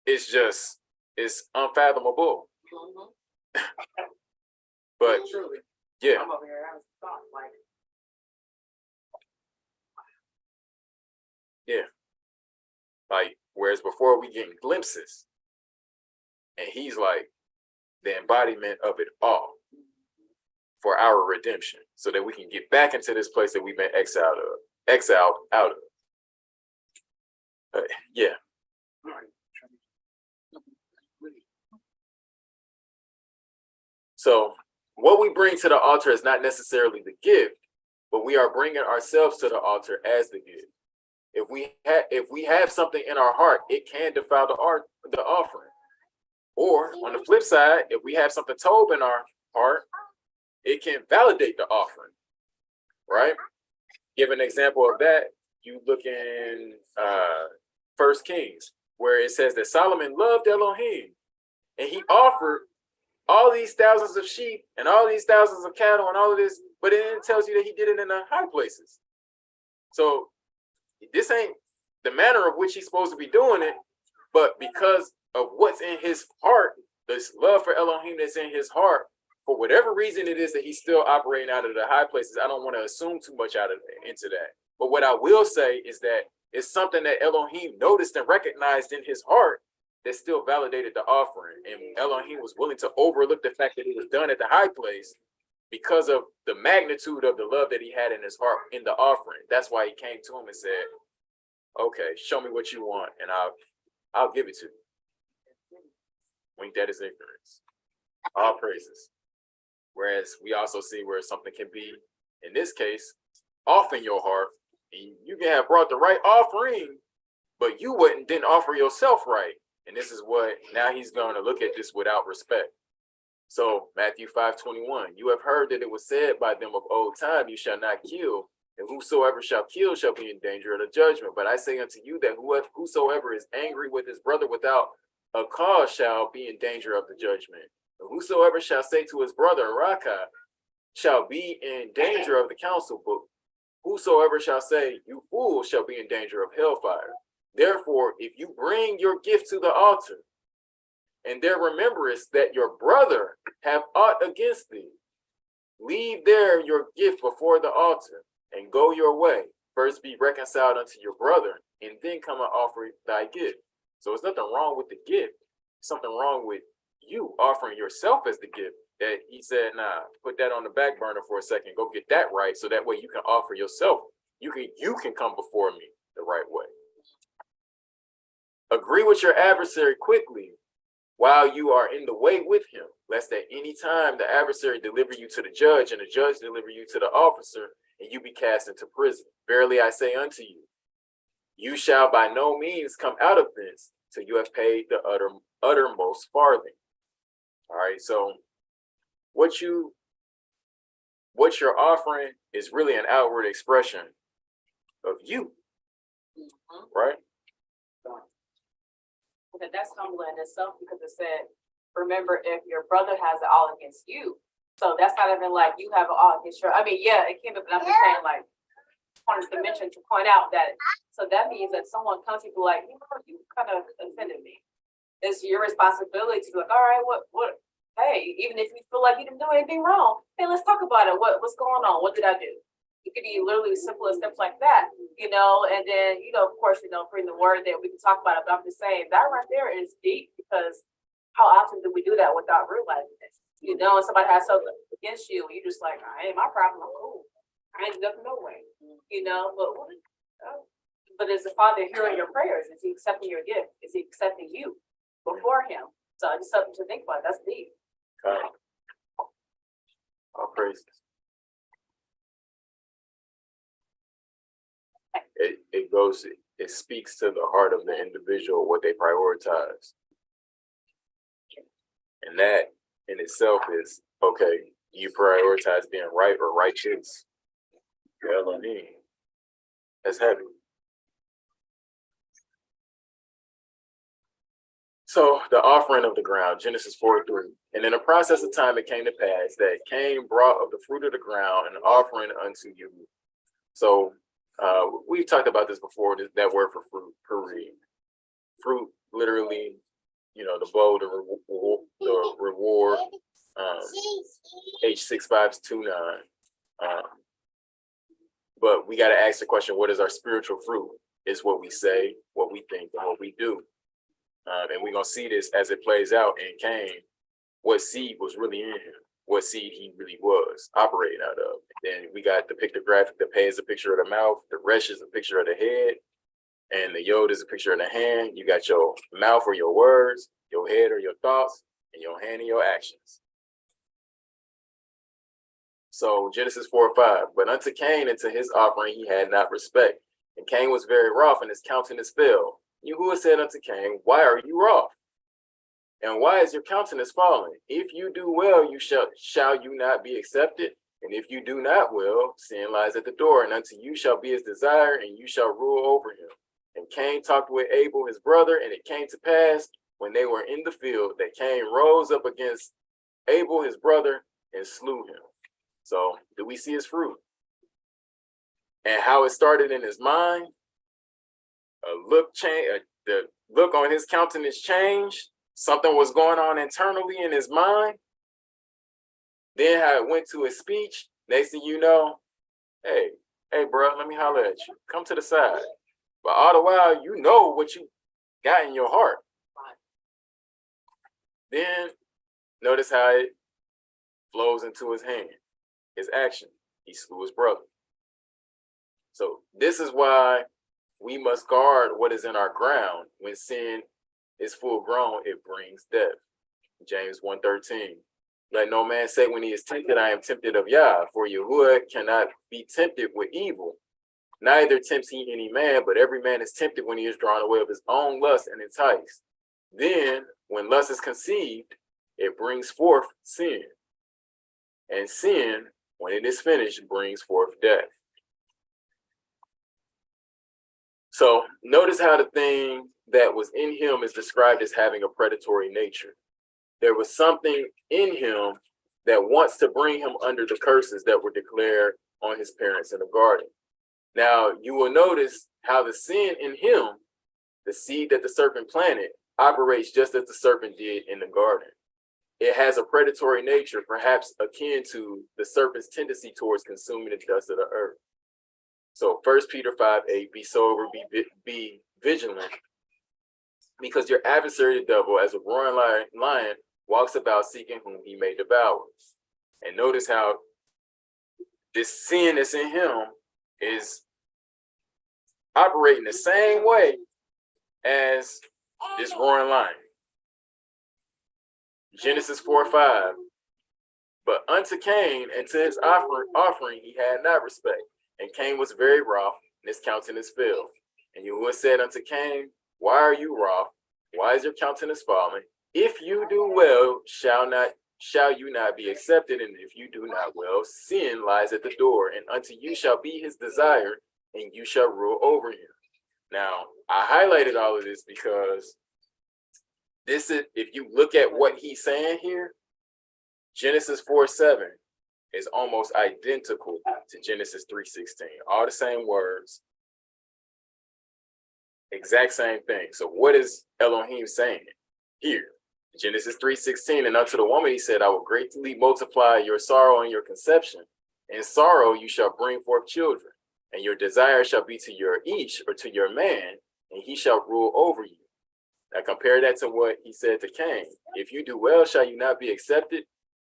It's unfathomable. But yeah. I'm over here having thought, like, yeah. Like, whereas before we getting glimpses, and he's like the embodiment of it all for our redemption, so that we can get back into this place that we've been exiled out of. Yeah. So what we bring to the altar is not necessarily the gift, but we are bringing ourselves to the altar as the gift. If we have something in our heart, it can defile the offering. Or on the flip side, if we have something told in our heart, it can validate the offering. Right? Give an example of that. You look in 1 Kings, where it says that Solomon loved Elohim, and he offered all these thousands of sheep and all these thousands of cattle and all of this, but it tells you that he did it in the high places. So this ain't the manner of which he's supposed to be doing it, but because of what's in his heart, this love for Elohim that's in his heart, for whatever reason it is that he's still operating out of the high places. I don't want to assume too much into that. But what I will say is that it's something that Elohim noticed and recognized in his heart that still validated the offering. And Elohim was willing to overlook the fact that it was done at the high place because of the magnitude of the love that he had in his heart in the offering. That's why he came to him and said, okay, show me what you want and I'll give it to you. Wink, that is ignorance. All praises. Whereas we also see where something can be, in this case, off in your heart, and you can have brought the right offering, but you didn't offer yourself right. And this is what, now he's going to look at this without respect. So Matthew 5:21, you have heard that it was said by them of old time, you shall not kill, and whosoever shall kill shall be in danger of the judgment. But I say unto you that whosoever is angry with his brother without a cause shall be in danger of the judgment. And whosoever shall say to his brother, Raka, shall be in danger of the council book. Whosoever shall say, you fool, shall be in danger of hellfire. Therefore, if you bring your gift to the altar, and there rememberest that your brother have aught against thee, leave there your gift before the altar, and go your way. First be reconciled unto your brother, and then come and offer thy gift. So there's nothing wrong with the gift. Something wrong with you offering yourself as the gift. That he said, nah, put that on the back burner for a second. Go get that right, so that way you can offer yourself. You can come before me the right way. Agree with your adversary quickly while you are in the way with him, lest at any time the adversary deliver you to the judge, and the judge deliver you to the officer, and you be cast into prison. Verily I say unto you, you shall by no means come out of thence till you have paid the uttermost farthing. All right, so what you're offering is really an outward expression of you, right? Okay, that's humbling in itself, because it said, remember, if your brother has it all against you. So that's not even like you have it all against your, I mean, yeah, it came up, but I'm just saying, like, wanted to mention, to point out that, so that means that someone comes to you like, you kind of offended me. It's your responsibility to be like, all right, what, hey, even if you feel like you didn't do anything wrong, hey, let's talk about it. What's going on? What did I do? It could be literally simple as steps like that, and then, of course, bring the word that we can talk about it. But I'm just saying that right there is deep, because how often do we do that without realizing it? And somebody has something against you, and you're just like, I ain't my problem. I'm cool. I ain't nothing no way. But is the Father hearing your prayers? Is he accepting your gift? Is he accepting you before him? So just something to think about. That's deep. All praises. It speaks to the heart of the individual, what they prioritize. And that in itself is, okay, you prioritize being right or righteous. Elohim. That's heavy. So the offering of the ground, Genesis 4:3. And in the process of time, it came to pass that Cain brought of the fruit of the ground an offering unto you. So we've talked about this before, that word for fruit, puri. Fruit, literally, the bowl, the reward, H6529. But we got to ask the question, what is our spiritual fruit? It's what we say, what we think, and what we do. And we're going to see this as it plays out in Cain, what seed was really in him, what seed he really was operating out of. Then we got the pictographic, the pay is a picture of the mouth, the resh is a picture of the head, and the yod is a picture of the hand. You got your mouth or your words, your head or your thoughts, and your hand and your actions. So Genesis 4:5, but unto Cain and to his offering he had not respect. And Cain was very wroth, and his countenance fell. Yahuwah said unto Cain, why are you wroth? And why is your countenance fallen? If you do well, shall you not be accepted? And if you do not well, sin lies at the door, and unto you shall be his desire, and you shall rule over him. And Cain talked with Abel his brother, and it came to pass, when they were in the field, that Cain rose up against Abel his brother and slew him. So do we see his fruit? And how it started in his mind? The look on his countenance changed. Something was going on internally in his mind. Then how it went to his speech. Next thing you know, hey, bro, let me holler at you. Come to the side. But all the while, you know what you got in your heart. Then notice how it flows into his hand, his action. He slew his brother. So this is why we must guard what is in our ground. When sin is full grown, it brings death. James 1:13. Let no man say when he is tempted, I am tempted of Yah, for Yahuwah cannot be tempted with evil. Neither tempts he any man, but every man is tempted when he is drawn away of his own lust and enticed. Then, when lust is conceived, it brings forth sin. And sin, when it is finished, brings forth death. So notice how the thing that was in him is described as having a predatory nature. There was something in him that wants to bring him under the curses that were declared on his parents in the garden. Now, you will notice how the sin in him, the seed that the serpent planted, operates just as the serpent did in the garden. it has a predatory nature, perhaps akin to the serpent's tendency towards consuming the dust of the earth. So 1 Peter 5:8, be sober, be vigilant, because your adversary, the devil, as a roaring lion, walks about seeking whom he may devour. And notice how this sin that's in him is operating the same way as this roaring lion. Genesis 4:5. But unto Cain and to his offering he had not respect. And Cain was very wroth, and his countenance fell. And Yahuwah said unto Cain, why are you wroth? Why is your countenance fallen? If you do well, shall you not be accepted? And if you do not well, sin lies at the door, and unto you shall be his desire, and you shall rule over him. Now, I highlighted all of this because this is, if you look at what he's saying here, Genesis 4:7 is almost identical to Genesis 3:16. All the same words, exact same thing. So what is Elohim saying here? Genesis 3:16, and unto the woman he said, I will greatly multiply your sorrow and your conception. In sorrow you shall bring forth children, and your desire shall be to your ish, or to your man, and he shall rule over you. Now compare that to what he said to Cain. If you do well, shall you not be accepted?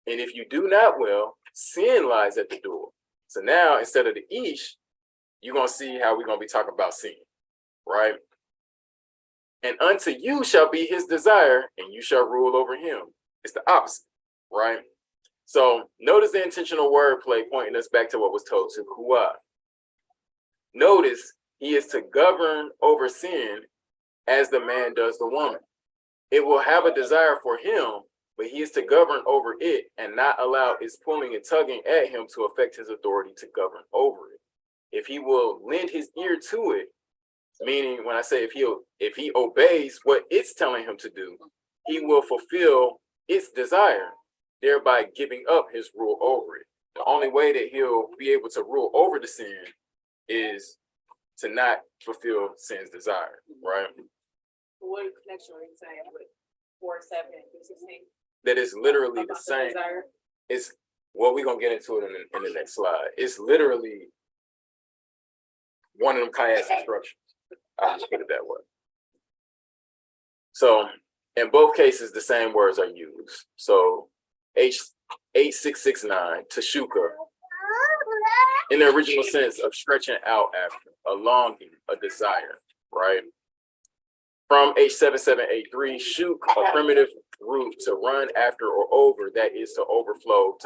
And if you do not well, sin lies at the door. So now, instead of the ish, you're going to see how we're going to be talking about sin, right? And unto you shall be his desire, and you shall rule over him. It's the opposite, right? So notice the intentional wordplay pointing us back to what was told to Kuah. Notice he is to govern over sin as the man does the woman. It will have a desire for him, but he is to govern over it and not allow its pulling and tugging at him to affect his authority to govern over it. If he will lend his ear to it, meaning when I say if he obeys what it's telling him to do, he will fulfill its desire, thereby giving up his rule over it. The only way that he'll be able to rule over the sin is to not fulfill sin's desire, right? What connection are you saying with 4:7 and 16? That is literally the About same. desire? It's well, we're gonna get into it in the next slide. It's literally one of them chiastic instructions. I'll just put it that way. So in both cases, the same words are used. So H8669, Tashuka, in the original sense of stretching out after, a longing, a desire, right? From H7783, shuk, a primitive root to run after or over, that is to overflow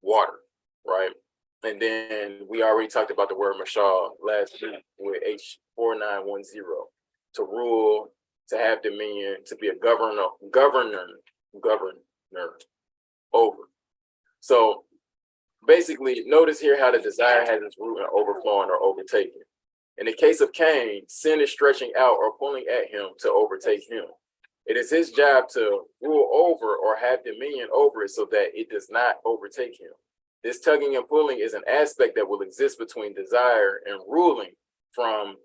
water, right? And then we already talked about the word mashal last week with H4910, to rule, to have dominion, to be a governor over. So basically, notice here how the desire has its root in overflowing or overtaking. In the case of Cain, sin is stretching out or pulling at him to overtake him. It is his job to rule over or have dominion over it so that it does not overtake him. This tugging and pulling is an aspect that will exist between desire and ruling from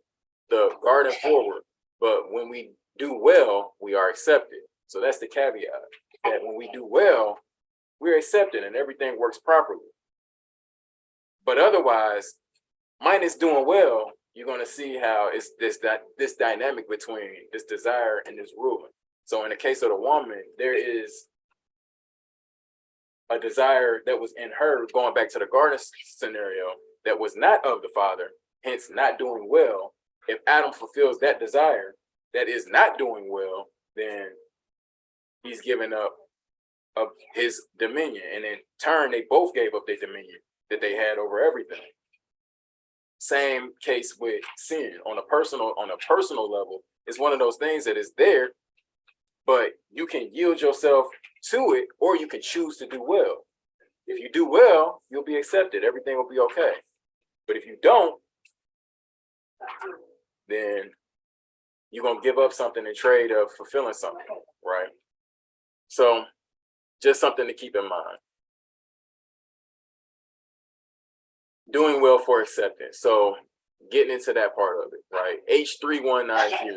the garden forward. But when we do well, we are accepted. So that's the caveat, that when we do well, we're accepted and everything works properly. But otherwise, minus doing well, you're going to see how it's this dynamic between this desire and this ruling. So in the case of the woman, there is a desire that was in her, going back to the garden scenario, that was not of the father, hence not doing well. If Adam fulfills that desire that is not doing well, then he's given up of his dominion. And in turn, they both gave up their dominion that they had over everything. Same case with sin on a personal level. It's one of those things that is there, but you can yield yourself to it, or you can choose to do well. If you do well, you'll be accepted. Everything will be okay. But if you don't, then you're going to give up something in trade of fulfilling something, right? So just something to keep in mind. Doing well for acceptance. So getting into that part of it, right? H3190,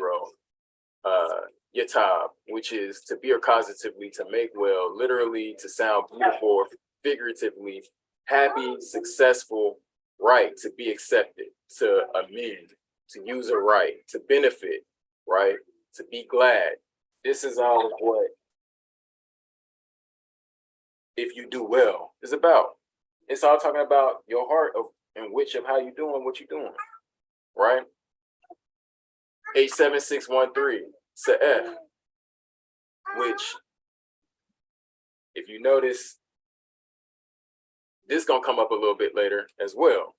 yatab, which is to be or causatively, to make well, literally to sound beautiful, or figuratively happy, successful, right, to be accepted, to amend, to use a right, to benefit, right, to be glad. This is all of what if you do well is about. It's all talking about your heart of and which of how you doing what you're doing, right? 87613, Sa'ef, which if you notice, this gonna come up a little bit later as well.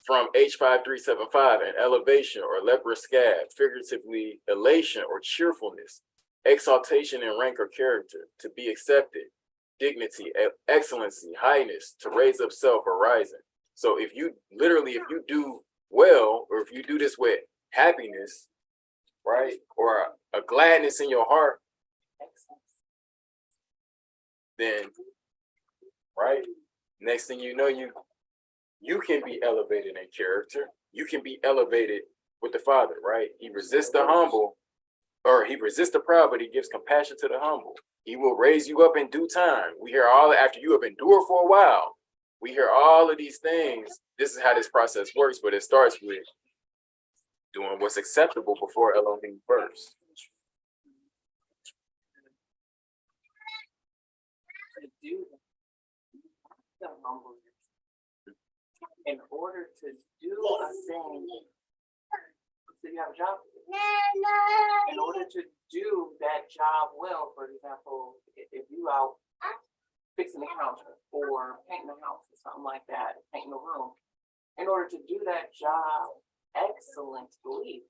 From H5375, an elevation or leprous scab, figuratively elation or cheerfulness, exaltation in rank or character, to be accepted, dignity, excellency, highness, to raise up self or rising. So if you literally, if you do well, or if you do this with happiness, right, or a gladness in your heart, then, right, next thing you know, you can be elevated in character. You can be elevated with the Father, right? He resists the humble, or he resists the proud, but he gives compassion to the humble. He will raise you up in due time. We hear all after you have endured for a while. We hear all of these things. This is how this process works, but it starts with doing what's acceptable before Elohim first. To do the humble. In order to do a thing, so you have a job. In order to do that job well, for example, if you out fixing the counter or painting the house or something like that, painting the room, in order to do that job excellently,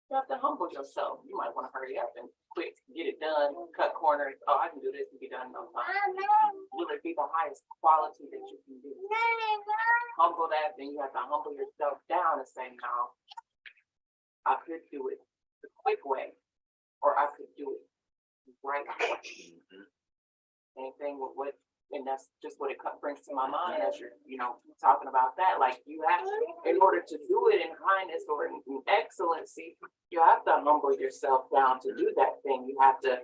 you have to humble yourself. You might want to hurry up and quick get it done, cut corners. Oh, I can do this and be done in no time. Will it be the highest quality that you can do? Humble that, then you have to humble yourself down and say, no, I could do it the quick way, or I could do it the right way. Anything with what, and that's just what it brings to my mind as you're, talking about that. Like you have, in order to do it in highness or in excellency, you have to humble yourself down to do that thing. You have to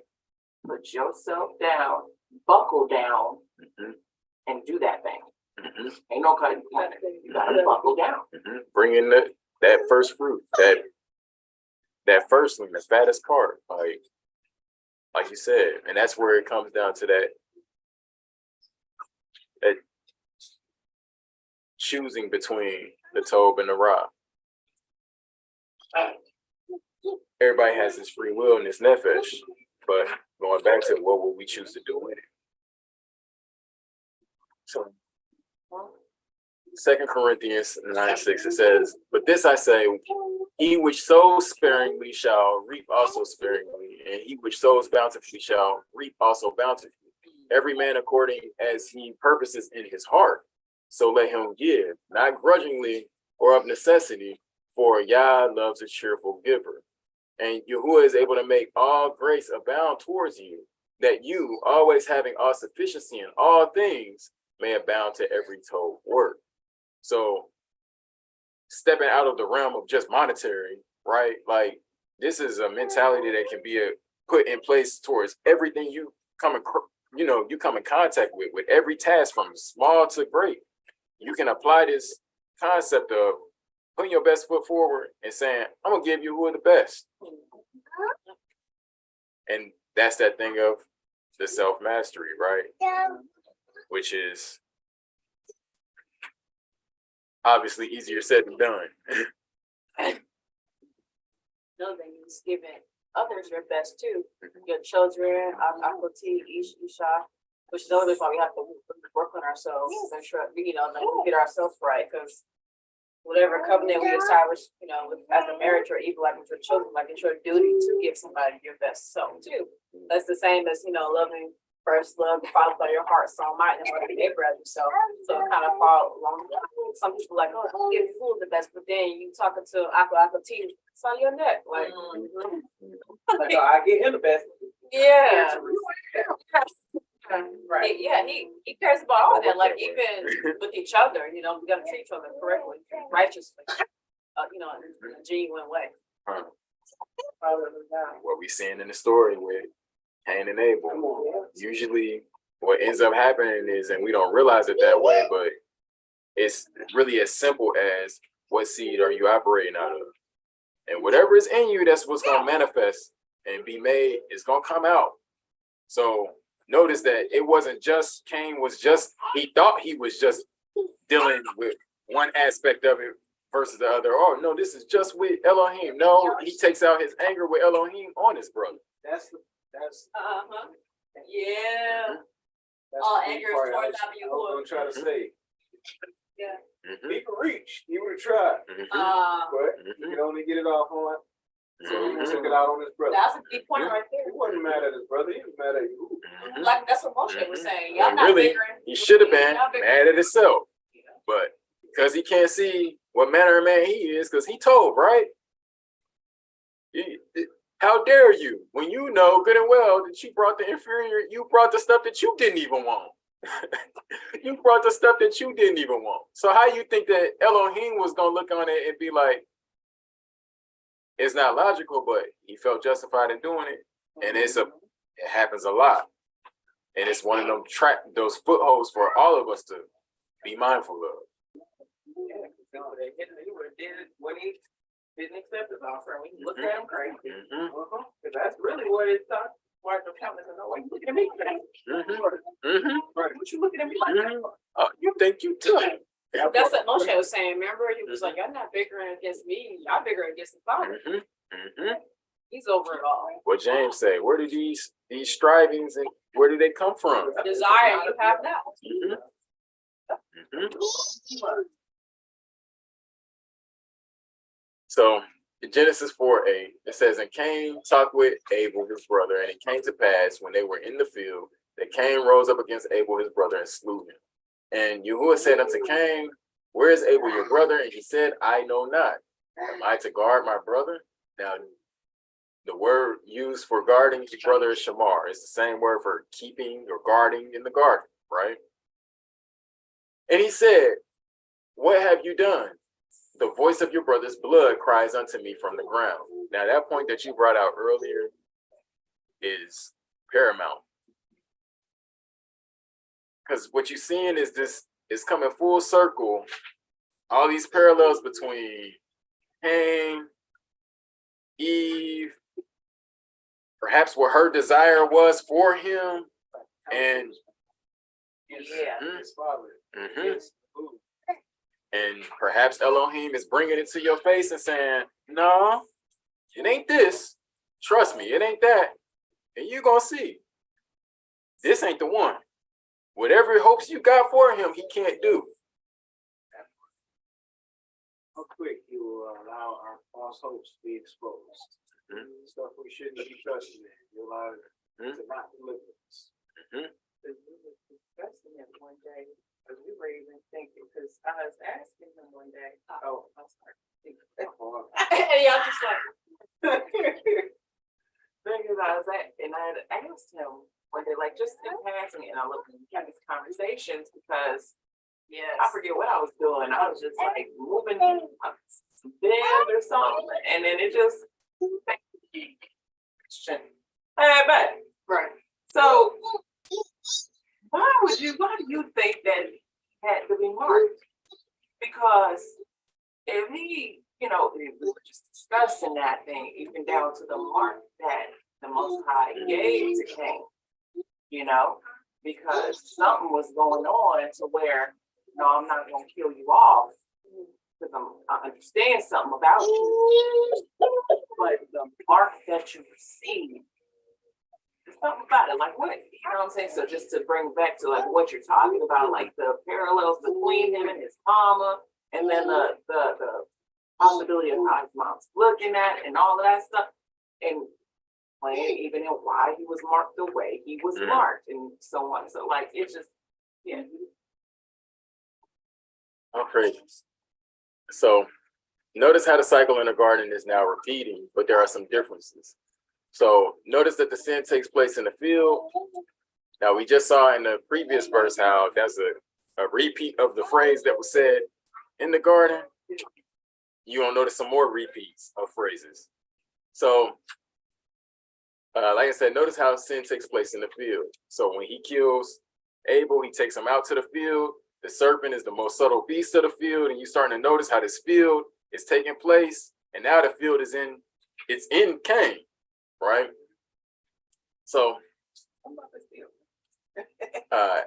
put yourself down, buckle down, and do that thing. Ain't no cutting corners. You gotta buckle down. Bring in that first fruit, that firstling, the fattest part, like you said, and that's where it comes down to that choosing between the Tob and the Ra. Everybody has this free will and this nefesh, but going back to what will we choose to do with it? So 2 Corinthians 9:6, it says, but this I say, he which sows sparingly shall reap also sparingly, and he which sows bountifully shall reap also bountifully. Every man according as he purposes in his heart, so let him give, not grudgingly or of necessity, for Yah loves a cheerful giver. And Yahuwah is able to make all grace abound towards you, that you, always having all sufficiency in all things, may abound to every told work. So stepping out of the realm of just monetary, right? Like this is a mentality that can be put in place towards everything you come in contact with every task from small to great. You can apply this concept of putting your best foot forward and saying, I'm gonna give you who are the best. And that's that thing of the self-mastery, right? Which is obviously easier said than done. Another thing is giving others your best too. Your children, Akoti, Isha, which is always why we have to work on ourselves, make sure we get ourselves right, because whatever covenant we establish, as a marriage or even like with your children, like it's your duty to give somebody your best self too. That's the same as loving first love followed by your heart, so might and love your neighbor as yourself. So it kind of fall along. Some people like, oh, give food the best, but then you talking to Akoti, it's on your neck, like. Like, I get him the best. Yeah. Right. He cares about all that. Like even with each other, we gotta treat each other correctly, righteously, in a genuine way. What we seeing in the story with Cain and Abel. Usually what ends up happening is, and we don't realize it that way, but it's really as simple as what seed are you operating out of? And whatever is in you, that's what's going to manifest and be made, is going to come out. So notice that it wasn't just Cain he thought he was just dealing with one aspect of it versus the other. Oh, no, this is just with Elohim. No, he takes out his anger with Elohim on his brother. That's Yeah. that's All the big anger is part. towards I Abba was gonna try to say. Yeah. He could reach. He would have tried, but he could only get it off on. So he took it out on his brother. That's a big point right He there. wasn't mad at his brother. He was mad at you. Like that's what Moshe was saying. Y'all And not really, bickering. he should have been Y'all bickering. mad at himself, but because he can't see what manner of man he is, because he told, right? How dare you, when you know good and well that you brought the inferior, you brought the stuff that you didn't even want. You brought the stuff that you didn't even want. So how you think that Elohim was gonna look on it and be like, it's not logical, but he felt justified in doing it, and it happens a lot, and it's one of those footholds for all of us to be mindful of. Yeah, he would have did it when he didn't accept his offer. We looked at him crazy. Because that's really what it thought. Why the countenance and why you looking at me for that? Right. What you looking at me like that for? Oh, you think you too? That's what Moshe was saying. Remember, he was like, "Y'all not bickering against me. Y'all bickering against the Father. He's over it all." What James say? Where do these strivings and where do they come from? Desire you have now. So in Genesis 4:8, it says, and Cain talked with Abel, his brother, and it came to pass when they were in the field that Cain rose up against Abel, his brother, and slew him. And Yahuwah said unto Cain, where is Abel, your brother? And he said, I know not. Am I to guard my brother? Now, the word used for guarding his brother is shamar. It's the same word for keeping or guarding in the garden, right? And he said, what have you done? The voice of your brother's blood cries unto me from the ground. Now, that point that you brought out earlier is paramount. Because what you're seeing is this is coming full circle. All these parallels between Cain, Eve, perhaps what her desire was for him, and His father. and perhaps Elohim is bringing it to your face and saying, no, it ain't this. Trust me, it ain't that. And you're going to see. This ain't the one. Whatever hopes you got for him, he can't do. How quick you will allow our false hopes to be exposed. Stuff we shouldn't be trusting in. You allow it to not deliver us. We were discussing it one day, because we were even thinking, because I was asking him one day, I'm sorry. And y'all just like, Because I was at, and I had asked him one day, like just in passing, and I looked at these conversations because I forget what I was doing. I was just like moving some bed or something, and then it just but right. so why do you think that it had to be marked? Because if he, if we were just discussing that thing, even down to the mark that the Most High gave to Cain, because something was going on to where, no, I'm not going to kill you off because I understand something about you. But the mark that you receive, there's something about it. Like what? You know what I'm saying? So just to bring back to like what you're talking about, like the parallels between him and his mama, and then the possibility of how his mom's looking at and all of that stuff. And even in why he was marked the way he was marked and so on. So like it's just Oh, praises. So notice how the cycle in the garden is now repeating, but there are some differences. So notice that the sin takes place in the field. Now we just saw in the previous verse how that's a repeat of the phrase that was said in the garden. You're gonna notice some more repeats of phrases. So, like I said, notice how sin takes place in the field. So when he kills Abel, he takes him out to the field. The serpent is the most subtle beast of the field, and you're starting to notice how this field is taking place. And now the field is it's in Cain, right? So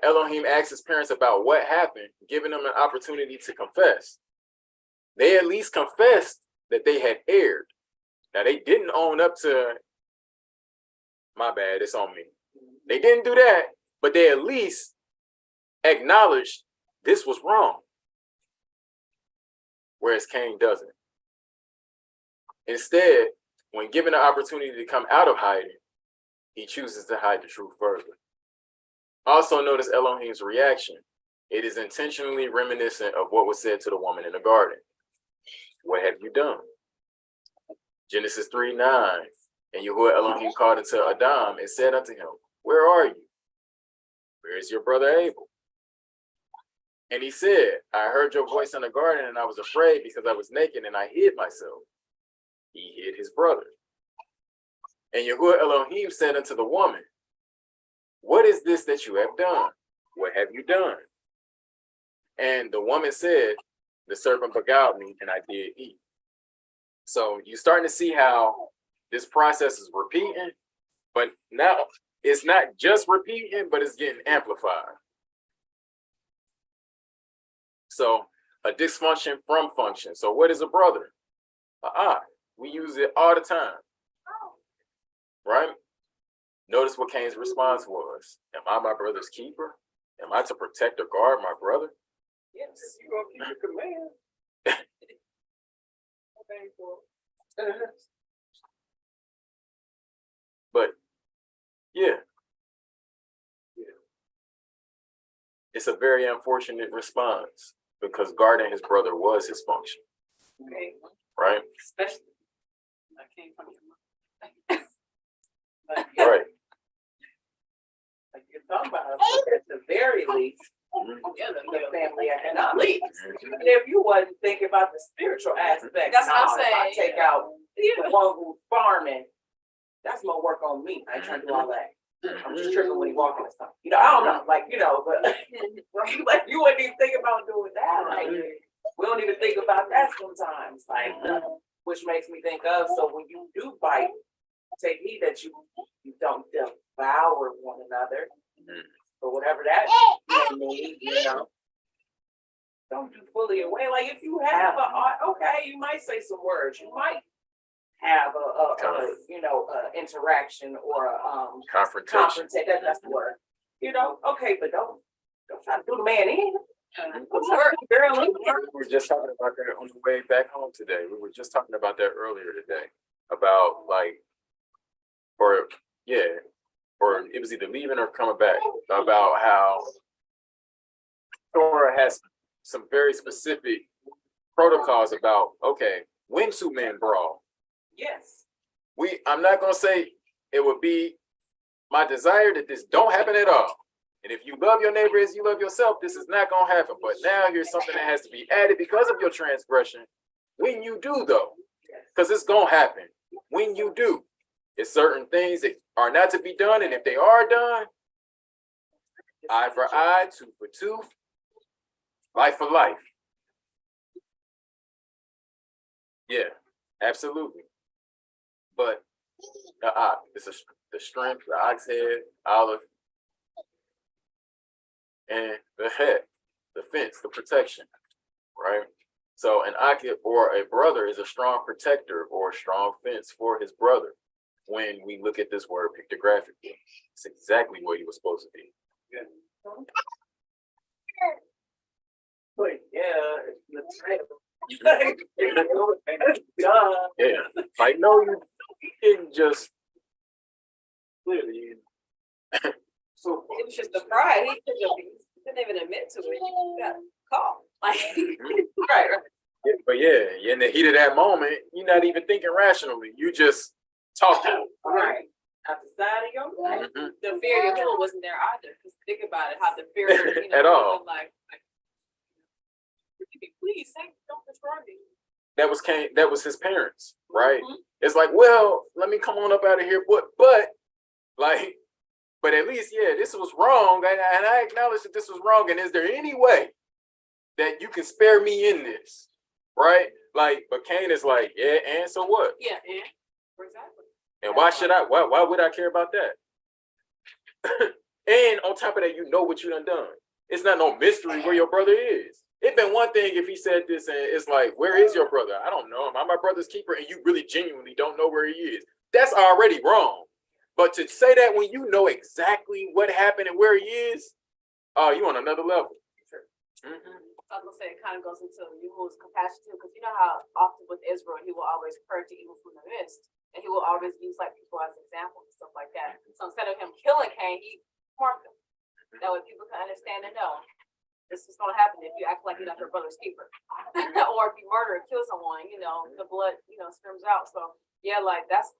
Elohim asks his parents about what happened, giving them an opportunity to confess. They at least confessed that they had erred. Now, they didn't own up to, my bad, it's on me. They didn't do that, but they at least acknowledged this was wrong. Whereas Cain doesn't. Instead, when given the opportunity to come out of hiding, he chooses to hide the truth further. Also notice Elohim's reaction. It is intentionally reminiscent of what was said to the woman in the garden. What have you done? Genesis 3:9. And Yahuwah Elohim called unto Adam and said unto him, where are you? Where is your brother Abel? And he said, I heard your voice in the garden, and I was afraid because I was naked and I hid myself. He hid his brother. And Yahuwah Elohim said unto the woman, what is this that you have done? What have you done? And the woman said, the serpent beguiled me and I did eat. So you're starting to see how this process is repeating, but now it's not just repeating, but it's getting amplified. So a dysfunction from function. So what is a brother? We use it all the time, right? Notice what Cain's response was. Am I my brother's keeper? Am I to protect or guard my brother? Yes, you gonna keep your command. But yeah, it's a very unfortunate response because guarding his brother was his function, Okay, right? Especially, I came from your mom. Right. like you're talking about, at the very least, Yeah, the family economics. And if you wasn't thinking about the spiritual aspect, That's what I'm nah, if I saying. take out the one who's farming, that's more work on me. I ain't trying to do all that. I'm just tripping when he walking or something. You know, I don't know, like, you know, but like you wouldn't even think about doing that. Like we don't even think about that sometimes. Like which makes me think of, so when you do bite, take heed that you don't devour one another. Or whatever that may mean, you know. Don't do fully away. Like if you have okay, you might say some words. You might have a interaction or a Confrontation. That's the word. You know, okay, but don't try to do the man in. We were just talking about that on the way back home today. We were just talking about that earlier today. About or it was either leaving or coming back, about how Torah has some very specific protocols about, okay, when two men brawl. Yes. I'm not gonna say it would be my desire that this don't happen at all. And if you love your neighbor as you love yourself, this is not gonna happen. But now here's something that has to be added because of your transgression. When you do though, because it's gonna happen. When you do, it's certain things that are not to be done, and if they are done, eye for eye, tooth for tooth, life for life. Yeah, absolutely. But it's the strength, the ox head, olive, and the head, the fence, the protection, right? So an ox or a brother is a strong protector or a strong fence for his brother. When we look at this word pictographically, it's exactly what he was supposed to be. Yeah. But yeah, it's Yeah, like no, you didn't just clearly. So It was just the pride. He couldn't even admit to it. He got caught. Like, right. Yeah, but yeah, in the heat of that moment, you're not even thinking rationally. You just talking. right. At the side of your life. The fear of Yahuwah wasn't there either. Because think about it, how the fear of At all. like please, don't destroy me. that was Cain, that was his parents, right? It's like, well, let me come on up out of here, but like, but at least, yeah, this was wrong, and I acknowledge that this was wrong. And is there any way that you can spare me in this, right? Like, but Cain is like, yeah, and so what? Yeah, and exactly. And why should I? Why would I care about that? And on top of that, you know what you done. It's not no mystery where your brother is. It'd been one thing if he said this and it's like, where is your brother? I don't know him. I'm my brother's keeper, and you really genuinely don't know where he is. That's already wrong. But to say that when you know exactly what happened and where he is, you on another level. Mm-hmm. I was gonna say it kind of goes into Yahuwah's compassion too, because you know how often with Israel he will always purge the evil from the midst, and he will always use like people as examples and stuff like that. So instead of him killing Cain, he harmed him. That way people can understand and know this is gonna happen if you act like you're not your brother's keeper, or if you murder or kill someone, you know the blood sperms out. So yeah, like that's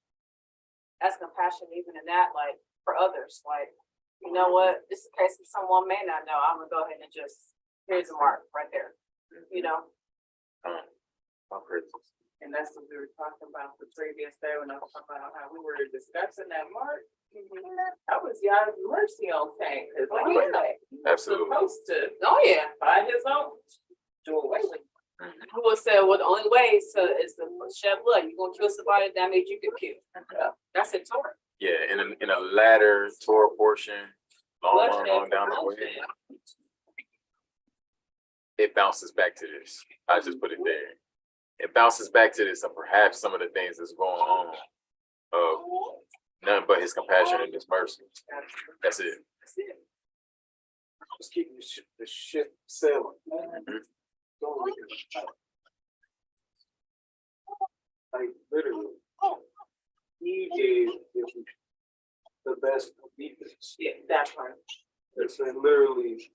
compassion even in that, like for others, like you know what, this is a case of someone may not know. I'm gonna go ahead and just. Here's a mark right there, you know. And that's what we were talking about the previous day when I was talking about how we were discussing that mark. That was Yah's mercy on Cain, because like he was Absolutely. supposed to Oh yeah, by his own do away with. who would say, well, the only way is to shed blood. You're gonna kill somebody that made you get killed. That's it, Torah. Yeah, in a latter Torah portion, long down the way. It bounces back to this. I just put it there. It bounces back to this, and perhaps some of the things that's going on of none but his compassion and his mercy. That's it. That's it. Just keeping the ship sailing. Like literally, he gave the best of defense. Yeah, that part. It's like literally,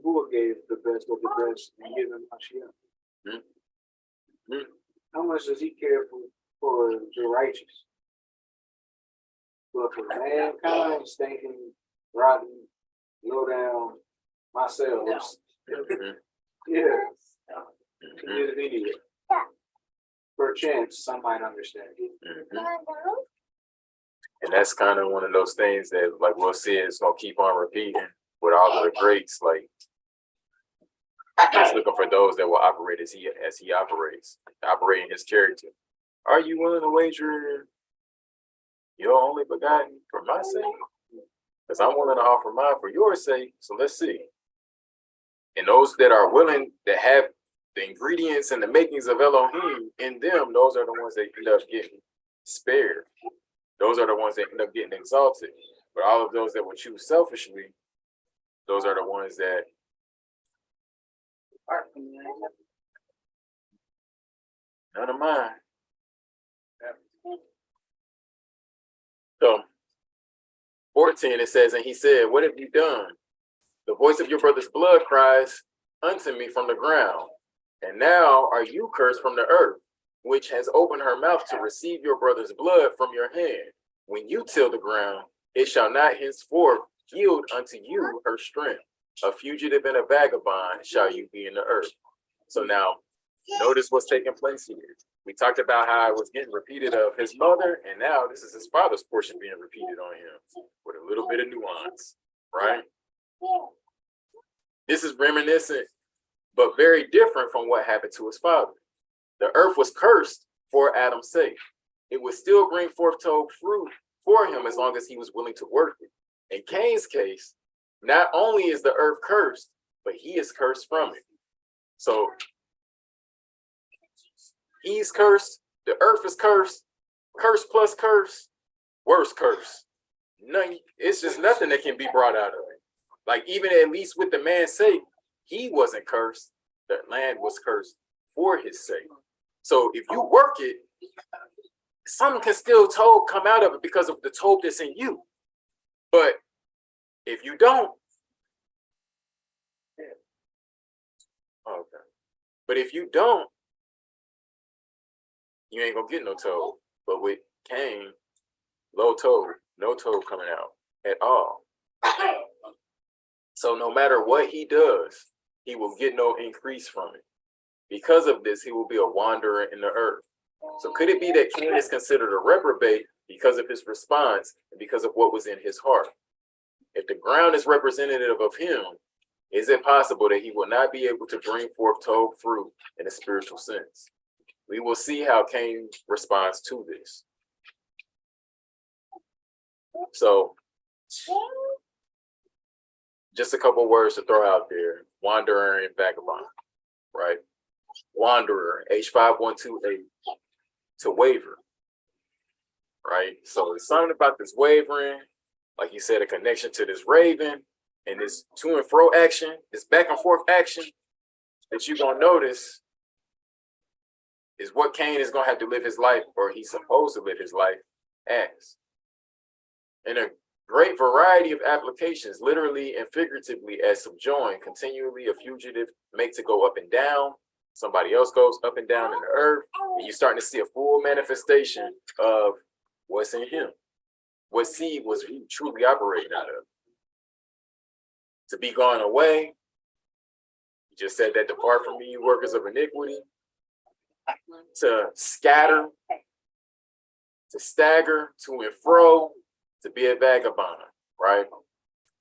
who gave the best of the best and give him Mashiach. How much does he care for the righteous? But for mankind, stinking, rotten, low down, myself. Yeah. He did it anyway. Perchance, some might understand. And that's kind of one of those things that, like we'll see, it's gonna keep on repeating with all of the greats. Like, he's looking for those that will operate as he operates, operating his character. Are you willing to wager your only begotten for my sake? Because I'm willing to offer mine for your sake. So let's see. And those that are willing, that have the ingredients and the makings of Elohim in them, those are the ones that end up getting spared. Those are the ones that end up getting exalted. But all of those that will choose selfishly, those are the ones that none of mine. So 14, it says, and he said, what have you done? The voice of your brother's blood cries unto me from the ground. And now are you cursed from the earth, which has opened her mouth to receive your brother's blood from your hand. When you till the ground, it shall not henceforth yield unto you her strength. A fugitive and a vagabond shall you be in the earth. So now, notice what's taking place here. We talked about how it was getting repeated of his mother, and now this is his father's portion being repeated on him with a little bit of nuance, right? This is reminiscent, but very different from what happened to his father. The earth was cursed for Adam's sake. It would still bring forth told fruit for him as long as he was willing to work it. In Cain's case, not only is the earth cursed, but he is cursed from it. So he's cursed, the earth is cursed, curse plus curse, worse curse. None, it's just nothing that can be brought out of it. Like, even at least with the man's sake, he wasn't cursed. The land was cursed for his sake. So if you work it, something can still come out of it because of the tobe that's in you. But if you don't, okay. But if you don't, you ain't gonna get no tobe. But with Cain, low tobe, no tobe coming out at all. So no matter what he does, he will get no increase from it. Because of this, he will be a wanderer in the earth. So could it be that Cain is considered a reprobate because of his response and because of what was in his heart? If the ground is representative of him, is it possible that he will not be able to bring forth told fruit in a spiritual sense? We will see how Cain responds to this. So, just a couple words to throw out there. Wanderer and vagabond, right? Wanderer, H5128, to waver, right? So it's something about this wavering, like you said, a connection to this raven and this to and fro action, this back and forth action that you're going to notice is what Cain is going to have to live his life, or he's supposed to live his life as. In a great variety of applications, literally and figuratively, as subjoined, continually a fugitive make to go up and down. Somebody else goes up and down in the earth, and you're starting to see a full manifestation of what's in him. What seed was he truly operating out of? To be gone away. You just said that depart from me, you workers of iniquity. To scatter, to stagger, to and fro, to be a vagabond, right?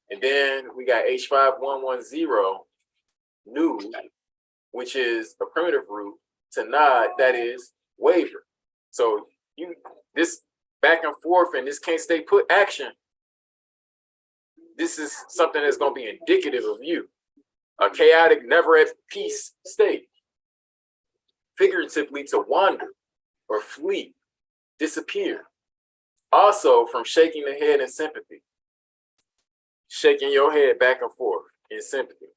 And then we got H5110, new, which is a primitive root, to nod, that is waver. So you this back and forth and this can't stay put action, this is something that's going to be indicative of you. A chaotic, never at peace state. Figuratively, to wander or flee, disappear. Also, from shaking the head in sympathy. Shaking your head back and forth in sympathy.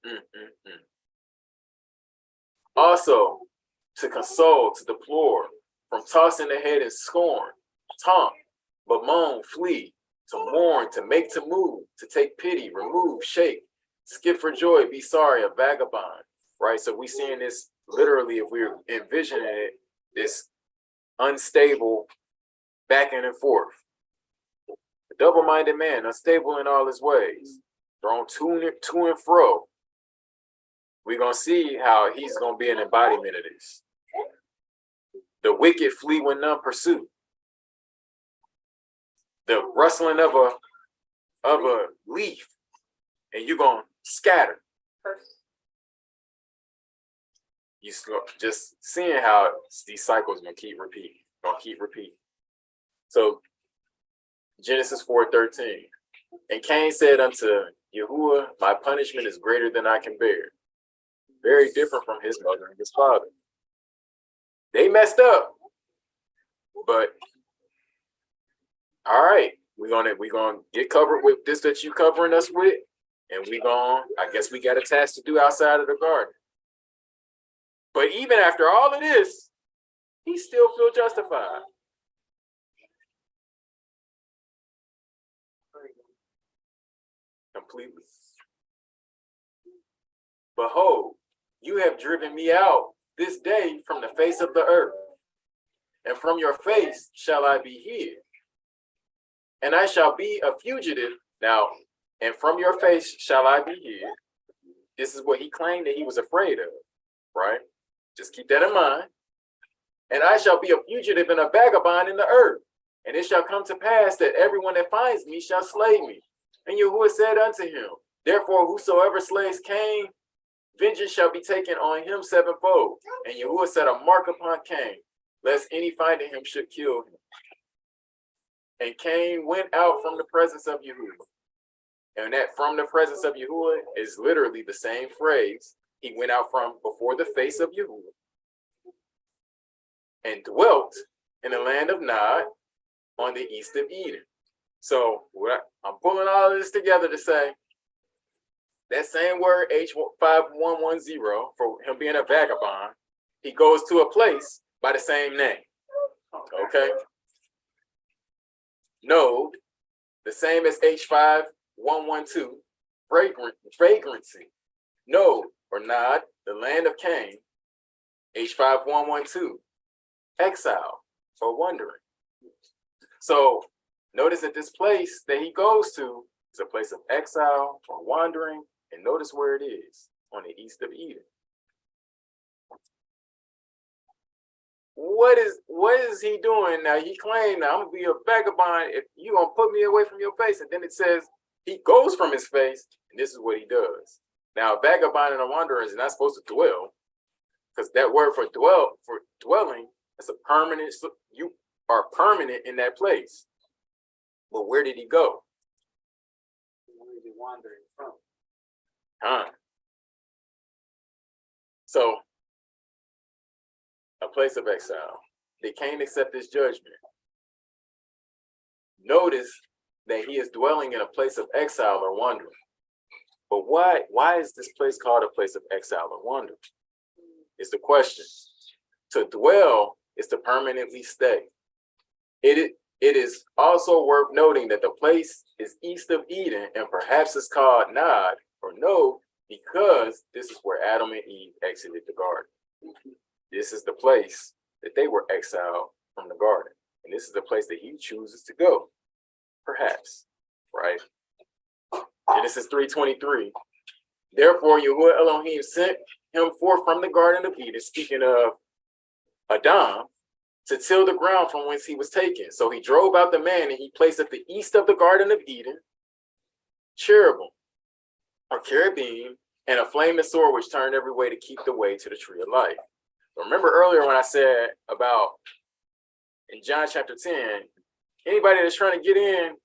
Also, to console, to deplore, from tossing the head in scorn, taunt, bemoan, flee, to mourn, to make to move, to take pity, remove, shake, skip for joy, be sorry, a vagabond, right? So we seeing this literally, if we're envisioning it, this unstable back and forth. A double-minded man, unstable in all his ways, thrown to and fro. We're going to see how he's going to be an embodiment of this. The wicked flee when none pursue. The rustling of a leaf, and you're going to scatter. You just seeing how these cycles going to keep repeating. So Genesis 4:13. And Cain said unto Yahuwah, my punishment is greater than I can bear. Very different from his mother and his father. They messed up. But all right, we're gonna get covered with this that you covering us with, and I guess we got a task to do outside of the garden. But even after all of this, he still feel justified. Completely. Behold, you have driven me out this day from the face of the earth, and from your face shall I be hid. And I shall be a fugitive. Now, and from your face shall I be hid. This is what he claimed that he was afraid of, right? Just keep that in mind. And I shall be a fugitive and a vagabond in the earth. And it shall come to pass that everyone that finds me shall slay me. And Yahuwah said unto him, therefore, whosoever slays Cain, vengeance shall be taken on him sevenfold. And Yahuwah set a mark upon Cain, lest any finding him should kill him. And Cain went out from the presence of Yahuwah. And that from the presence of Yahuwah is literally the same phrase. He went out from before the face of Yahuwah and dwelt in the land of Nod on the east of Eden. So I'm pulling all of this together to say that same word H5110 for him being a vagabond, he goes to a place by the same name. Okay. Node, the same as H5112, vagrancy. Node or Nod, the land of Cain, H5112, exile or wandering. So notice that this place that he goes to is a place of exile or wandering, and notice where it is, on the east of Eden. what is he doing now? He claimed, now I'm gonna be a vagabond if you gonna put me away from your face. And then it says he goes from his face, and this is what he does. Now, a vagabond and a wanderer is not supposed to dwell, because that word for dwelling, is a permanent. You are permanent in that place. But where did he go? Where is he wandering from? So, a place of exile. They can't accept his judgment. Notice that he is dwelling in a place of exile or wandering. But why is this place called a place of exile or wandering? It's the question. To dwell is to permanently stay. It is also worth noting that the place is east of Eden, and perhaps it's called Nod or Nod because this is where Adam and Eve exited the garden. This is the place that they were exiled from the garden. And this is the place that he chooses to go. Perhaps, right? Genesis 3:23. Therefore, Yahuwah Elohim sent him forth from the Garden of Eden, speaking of Adam, to till the ground from whence he was taken. So he drove out the man, and he placed at the east of the Garden of Eden cherubim, or cherubim, and a flaming sword which turned every way to keep the way to the tree of life. Remember earlier when I said about in John chapter 10, anybody that's trying to get in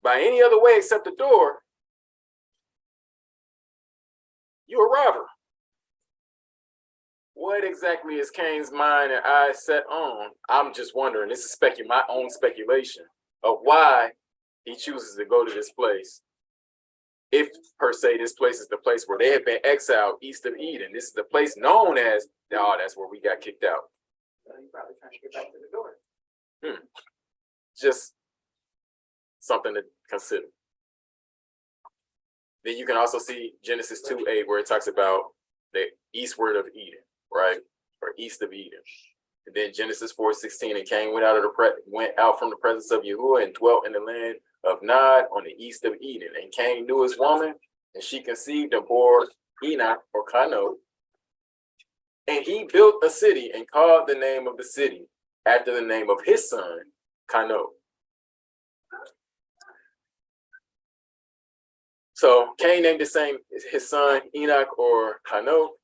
by any other way except the door, you're a robber. What exactly is Cain's mind and eyes set on? I'm just wondering. This is my own speculation of why he chooses to go to this place. If per se this place is the place where they have been exiled east of Eden. This is the place known as, oh, that's where we got kicked out. So he's probably trying to get back to the door. Just something to consider. Then you can also see Genesis 2:8 where it talks about the eastward of Eden, right? Or east of Eden. And then Genesis 4:16, and Cain went out from the presence of Yahuwah and dwelt in the land of Nod on the east of Eden. And Cain knew his woman, and she conceived and bore Enoch or Cano. And he built a city and called the name of the city after the name of his son, Cano. So Cain named his son Enoch or Cano.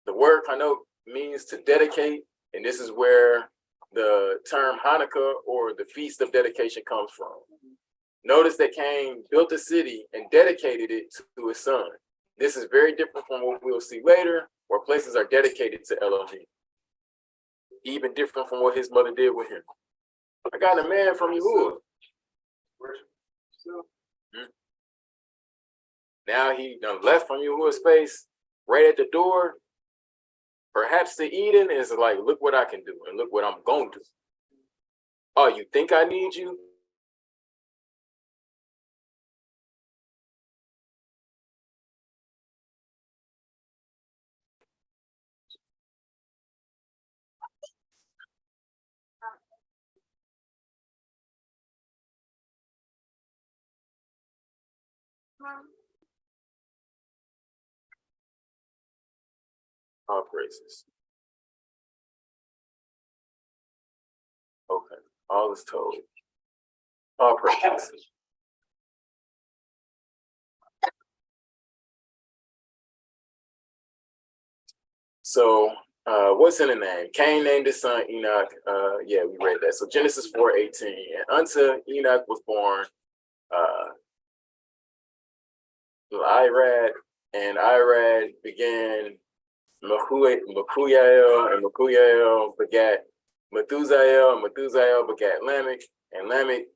The word Cano means to dedicate, and this is where the term Hanukkah or the Feast of Dedication comes from. Notice that Cain built a city and dedicated it to his son. This is very different from what we'll see later, where places are dedicated to Elohim. Even different from what his mother did with him. I got a man from Yahuwah. Now he done left from Yahuwah's space, right at the door. Perhaps the Eden is like, look what I can do and look what I'm going to do. Oh, you think I need you? All praises. Okay, all is told. All praises. So, what's in the name? Cain named his son Enoch. Yeah, we read that. So Genesis 4:18, and unto Enoch was born Irad, and Irad began Mehujael, and Mehujael begat Methusael, and Methusael begat Lamech, and Lamech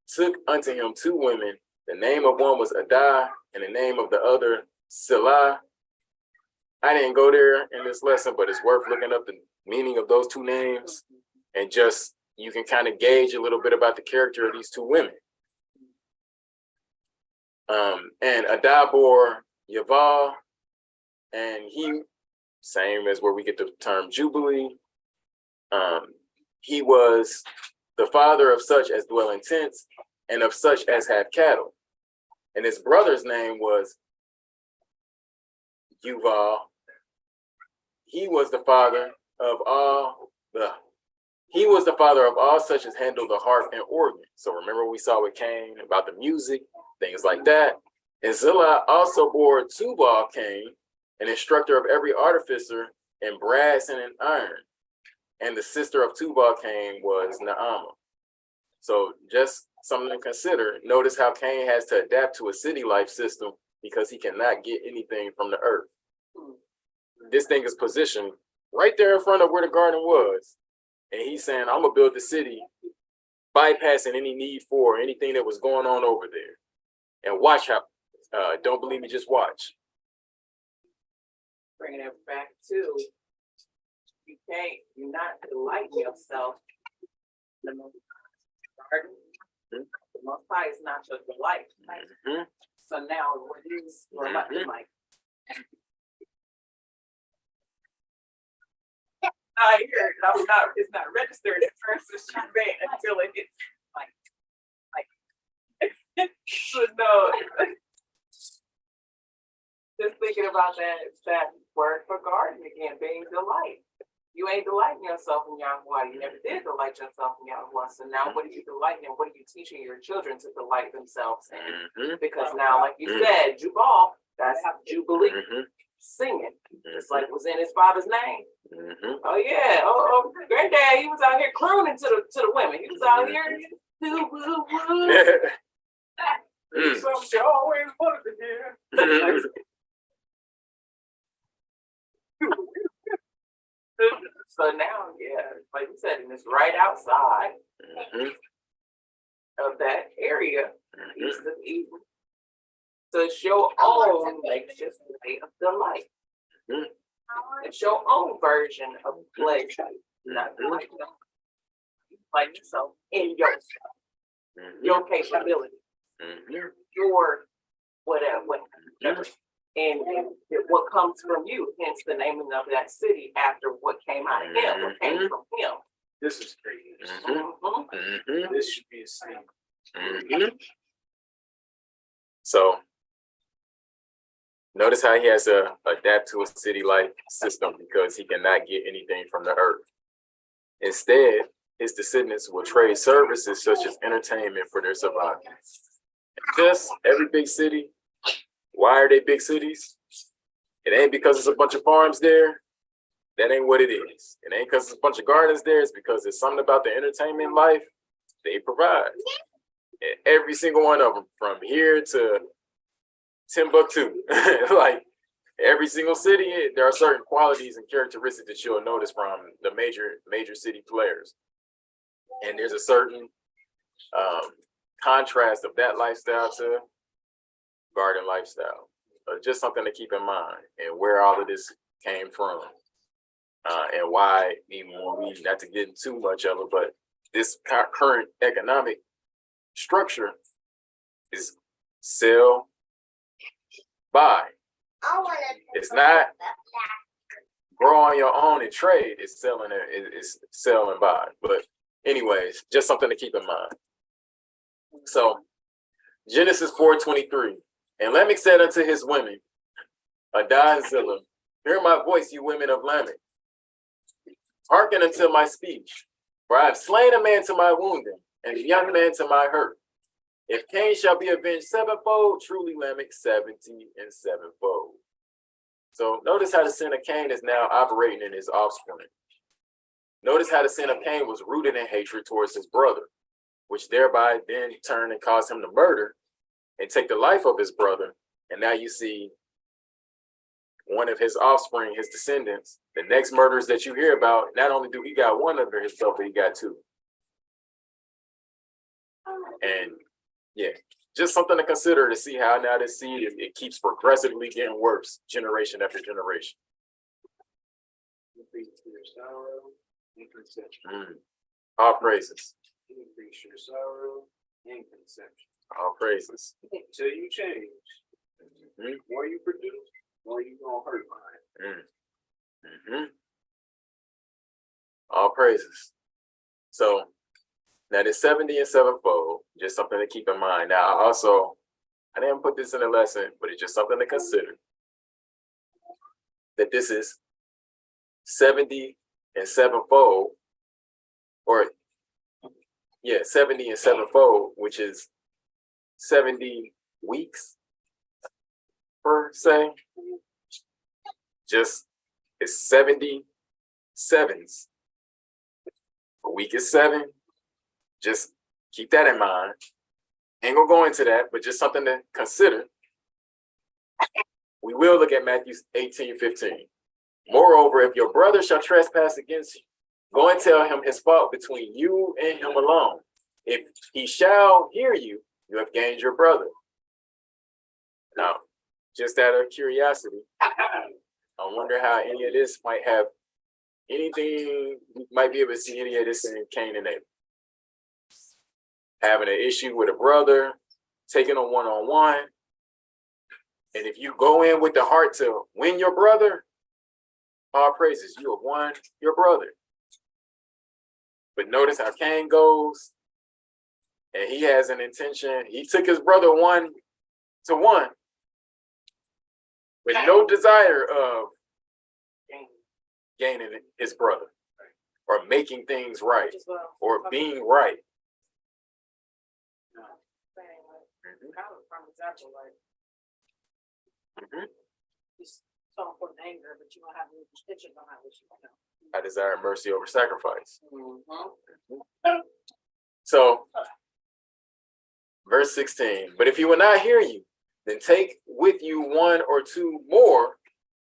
took unto him two women. The name of one was Adah, and the name of the other Silah. I didn't go there in this lesson, but it's worth looking up the meaning of those two names, and just you can kind of gauge a little bit about the character of these two women. And Adah bore Yaval, and he, same as where we get the term Jubilee, he was the father of such as dwell in tents and of such as have cattle. And his brother's name was Yuval. He was the father of all the he was the father of all such as handle the harp and organ. So remember we saw with Cain about the music, things like that. And Zillah also bore Tubal Cain, an instructor of every artificer in brass and in iron. And the sister of Tubal Cain was Naamah. So just something to consider. Notice how Cain has to adapt to a city life system because he cannot get anything from the earth. This thing is positioned right there in front of where the garden was. And he's saying, I'm going to build the city, bypassing any need for anything that was going on over there. And watch how, don't believe me, just watch. Bringing it back to, you're not delighting yourself in the garden. The Most High is not your delight. So now, what is your delight? I hear it. It's not registered at first. It's bad until it hits like. So no. Just thinking about that word for garden again, being delight. You ain't delighting yourself in Yahweh. You never did delight yourself in Yahweh. So now what are you delighting in? What are you teaching your children to delight themselves in? Because now, like you said, Jubal, that's Jubilee. Singing. It's like it was in his father's name. Oh yeah. Oh, granddad, he was out here crooning to the women. He was out here woo woo woo. Something you always wanted to hear. So now, yeah, like you said, and it's right outside of that area, east of Eden. So it's your own makeshift way of delight. It's your own version of pleasure. Not like yourself in yourself, your capability, your whatever. And what comes from you, hence the naming of that city after what came out of him, what came from him. This is crazy. This should be a scene. So notice how he has to adapt to a city life system because he cannot get anything from the earth. Instead, his descendants will trade services such as entertainment for their survival. Just every big city. Why are they big cities? It ain't because there's a bunch of farms there. That ain't what it is. It ain't because there's a bunch of gardens there. It's because there's something about the entertainment life they provide. And every single one of them, from here to Timbuktu, like every single city, there are certain qualities and characteristics that you'll notice from the major city players. And there's a certain contrast of that lifestyle to garden lifestyle. Just something to keep in mind and where all of this came from. And why, even when we not to get into too much of it, but this current economic structure is sell, buy. It's not grow on your own and trade. It's selling. It's sell and buy. But anyways, just something to keep in mind. So Genesis 4:23. And Lamech said unto his women, Adah and Zillah, hear my voice, you women of Lamech. Hearken unto my speech, for I have slain a man to my wounding, and a young man to my hurt. If Cain shall be avenged sevenfold, truly Lamech 70 and sevenfold. So notice how the sin of Cain is now operating in his offspring. Notice how the sin of Cain was rooted in hatred towards his brother, which thereby then turned and caused him to murder and take the life of his brother. And now you see one of his offspring, his descendants, the next murders that you hear about, not only do he got one under his belt, but he got two. And yeah, just something to consider to see how now this seed, it keeps progressively getting worse, generation after generation. Increase your sorrow and conception. All praises. Increase your sorrow and conception. All praises. Until you change. The more you produce, the more you gonna hurt behind. All praises. So now the 70 and sevenfold, just something to keep in mind. Now also, I didn't put this in the lesson, but it's just something to consider. That this is 70 and sevenfold, or yeah, 70 and sevenfold, which is 70 weeks per se. Just it's 70 sevens. A week is 7. Just keep that in mind. Ain't gonna go into that, but just something to consider. We will look at Matthew 18:15. Moreover, if your brother shall trespass against you, go and tell him his fault between you and him alone. If he shall hear you, you have gained your brother. Now, just out of curiosity, I wonder how any of this might have anything, we might be able to see any of this in Cain and Abel. Having an issue with a brother, taking a one-on-one, and if you go in with the heart to win your brother, all praises, you have won your brother. But notice how Cain goes, and he has an intention. He took his brother 1-1, with no desire of gaining his brother, or making things right, or being right. From example, like just so for anger, but you don't have any restrictions on how you know. I desire mercy over sacrifice. So, verse 16, but if he will not hear you, then take with you 1 or 2 more,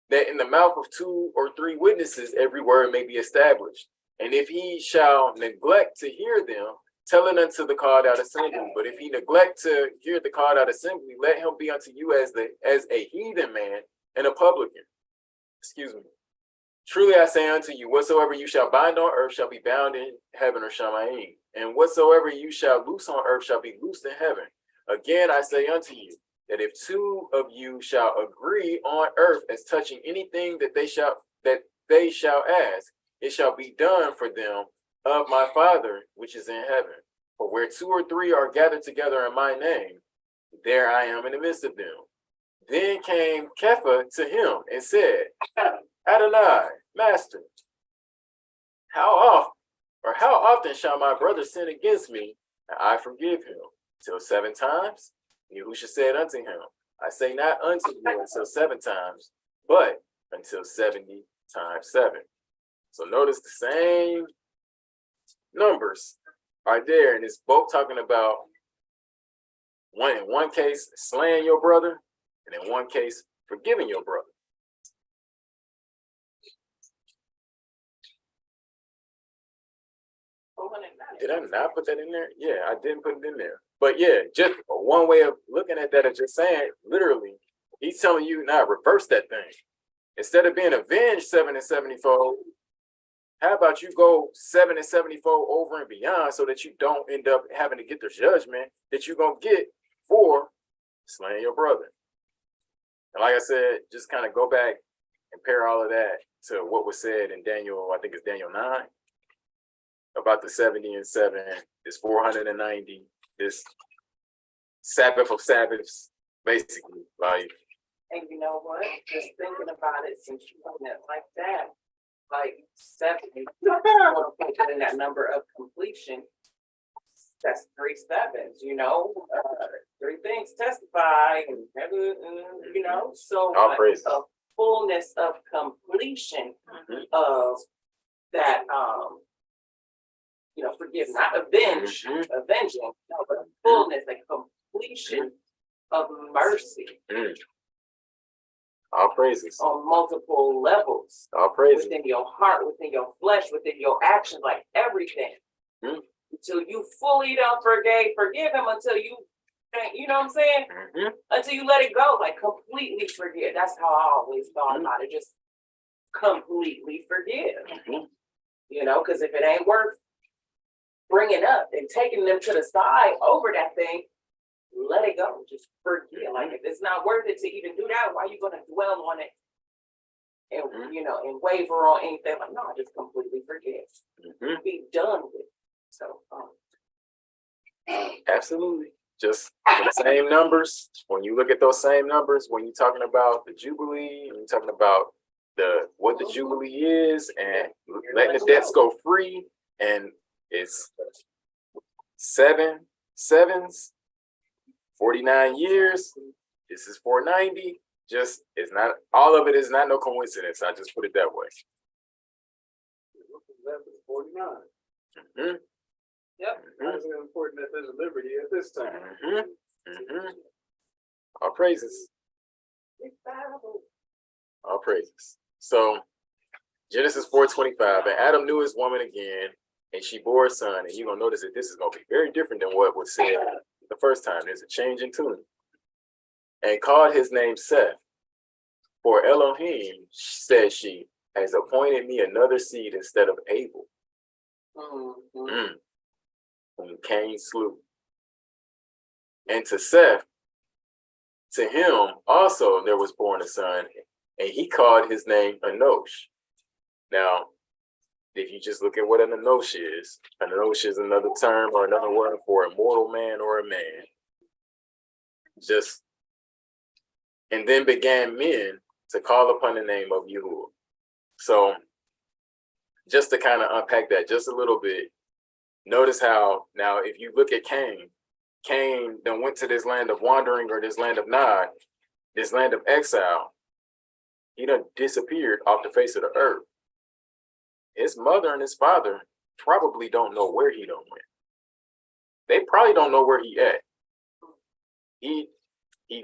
that in the mouth of 2 or 3 witnesses every word may be established. And if he shall neglect to hear them, tell it unto the called out assembly. But if he neglect to hear the called out assembly, let him be unto you as a heathen man and a publican. Excuse me. Truly I say unto you, whatsoever you shall bind on earth shall be bound in heaven, or shamayim. And whatsoever you shall loose on earth shall be loosed in heaven. Again I say unto you, that if 2 of you shall agree on earth as touching anything that they shall ask, it shall be done for them of my Father which is in heaven. For where 2 or 3 are gathered together in my name, there I am in the midst of them. Then came Kepha to him and said, Adonai, Master, how often shall my brother sin against me, and I forgive him? Till 7 times? Yahushua said unto him, I say not unto you until 7 times, but until 70 times 7. So notice the same numbers are there, and it's both talking about in one case slaying your brother, and in one case forgiving your brother. Did I not put that in there? Yeah, I didn't put it in there. But yeah, just one way of looking at that is just saying, literally, he's telling you now reverse that thing. Instead of being avenged 7 and 70-fold, how about you go 7 and 70-fold over and beyond, so that you don't end up having to get the judgment that you're going to get for slaying your brother. And like I said, just kind of go back and pair all of that to what was said in Daniel, I think it's Daniel 9, about the 70 and 7, this 490, this Sabbath of Sabbaths, basically. Like, And you know what? Just thinking about it, since you put it like that, like 70, in that number of completion, that's 3 sevens, you know, 3 things testify, and you know, so all praises. a fullness of completion of that, you know, forgive, not avenging, no, but a fullness, like completion of mercy. All praises. On multiple levels. All praises. Within your heart, within your flesh, within your actions, like everything. Until you fully don't forgive him until you know what I'm saying? Until you let it go, like completely forgive. That's how I always thought about it. Just completely forgive. You know, because if it ain't worth bringing up and taking them to the side over that thing, let it go. Just forget. Like, if it's not worth it to even do that, why are you going to dwell on it and you know, and waver on anything? Like, no, just completely forget. Be done with it. So absolutely. Just the same numbers. When you look at those same numbers, when you're talking about the Jubilee, and you're talking about what the Jubilee is and letting the debts go free. And it's 7 sevens, 49 years. This is 490. Just, it's not, all of it is not no coincidence. I just put it that way. 49. Mm-hmm. Yep. Why is it important that there's a liberty at this time? Mm-hmm. Mm-hmm. All praises. All praises. So Genesis 4:25, and Adam knew his woman again, and she bore a son. And you're gonna notice that this is gonna be very different than what was said the first time. There's a change in tune. And called his name Seth. For Elohim, said she, has appointed me another seed instead of Abel, whom Cain slew. And to Seth, to him also there was born a son, and he called his name Enosh. Now, if you just look at what an Enosh is another term or another word for a mortal man or a man. And then began men to call upon the name of Yahuwah. So just to kind of unpack that just a little bit, notice how now if you look at Cain then went to this land of wandering or this land of Nod, this land of exile. He done disappeared off the face of the earth. His mother and his father probably don't know where he done went. They probably don't know where he at. He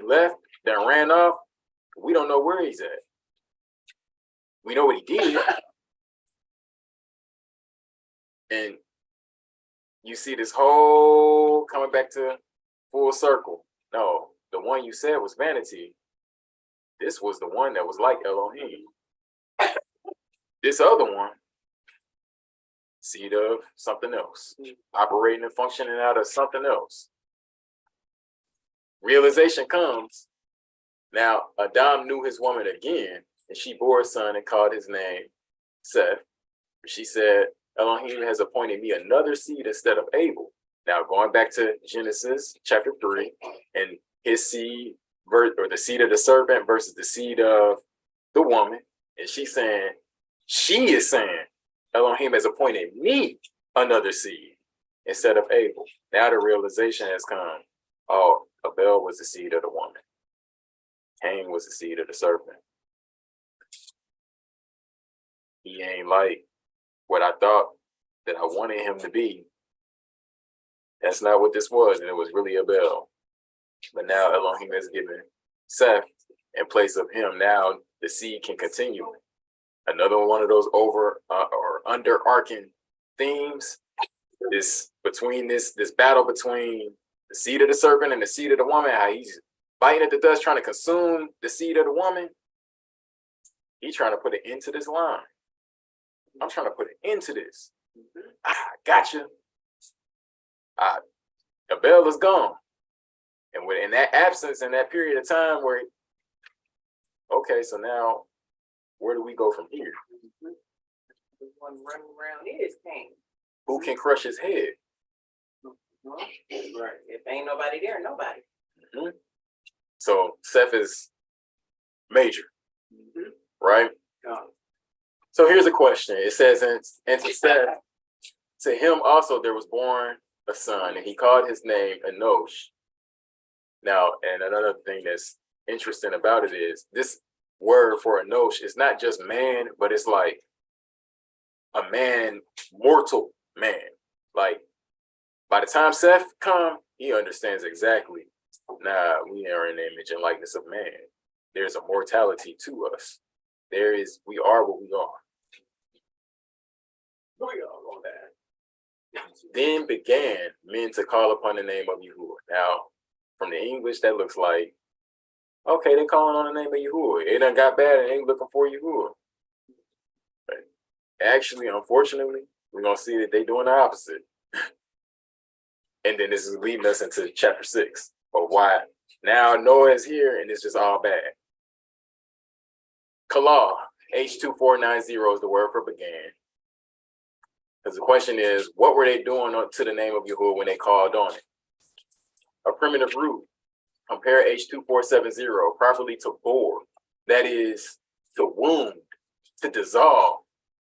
left, then ran off. We don't know where he's at. We know what he did. And you see this whole coming back to full circle. No, the one you said was vanity. This was the one that was like Elohim. This other one, seed of something else, operating and functioning out of something else. Realization comes. Now, Adam knew his woman again, and she bore a son and called his name Seth. She said, Elohim has appointed me another seed instead of Abel. Now, going back to Genesis chapter 3, and his seed, or the seed of the serpent versus the seed of the woman. And she is saying, Elohim has appointed me another seed instead of Abel. Now the realization has come. Oh, Abel was the seed of the woman. Cain was the seed of the serpent. He ain't like what I thought that I wanted him to be. That's not what this was, and it was really Abel. But now Elohim has given Seth in place of him. Now the seed can continue. Another one of those over or underarching themes is between this battle between the seed of the serpent and the seed of the woman, how he's biting at the dust, trying to consume the seed of the woman. He's trying to put it into this line. I'm trying to put it into this. Gotcha. Abel is gone. And in that absence, in that period of time where, okay, so now where do we go from here? The one running around is Cain. Who can crush his head? Right. If ain't nobody there, nobody. So Seth is major, right? So here's a question. It says, and to Seth, to him also there was born a son, and he called his name Enosh. Now, and another thing that's interesting about it is this word for Enosh is not just man, but it's like a man, mortal man. Like by the time Seth come, he understands exactly. Nah, we are in the image and likeness of man. There's a mortality to us. We are what we are. We all know that. Then began men to call upon the name of Yahuwah. Now, from the English, that looks like, okay, they calling on the name of Yahuwah. It done got bad and they ain't looking for Yahuwah. But actually, unfortunately, we're going to see that they doing the opposite. And then this is leading us into chapter 6 of why now Noah is here and it's just all bad. Kalah, H2490 is the word for began. Because the question is, what were they doing to the name of Yahuwah when they called on it? A primitive root. Compare H2470 properly to bore. That is to wound to dissolve,